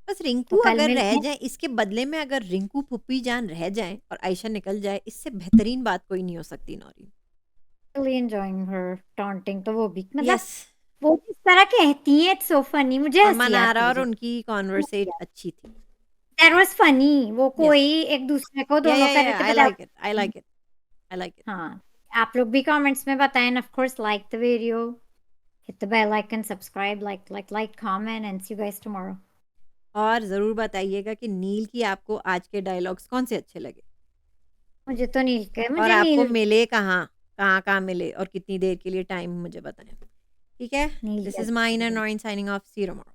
बस तो रिंकू कल अगर रह मिलते हैं। जाए, इसके बदले में अगर रिंकू फूफी जान रह जाए और आयशा निकल जाए, इससे बेहतरीन बात कोई नहीं हो सकती नौरीन। रियली एंजॉयिंग हर टॉन्टिंग, तो वो भी मतलब यस। वो जिस तरह कहती हैं, इट्स सो फनी, मुझे और हंसी मनारा आती है और जब, उनकी कॉन्वर्सेट अच्छी थी। दैट वाज फनी, वो यस। कोई एक दूसरे को या दोनों या कर रहे या थे, I but like it, I like it, I like it. हाँ, आप लोग भी कमेंट्स में बताएं, of course like the video, hit the bell icon, subscribe, like, comment, and see you guys tomorrow. और ज़रूर बताइएगा कि नील की आपको आज के डायलॉग्स कौन से अच्छे लगे? और मुझे आपको नील, मिले कहाँ? कहाँ-कहाँ मिले और कितनी देर के लिए टाइम मुझे बताएँ। ठीक है? नील दिस के इज़ अच्छे माइन एंड लगे। नॉइन signing off, see you tomorrow.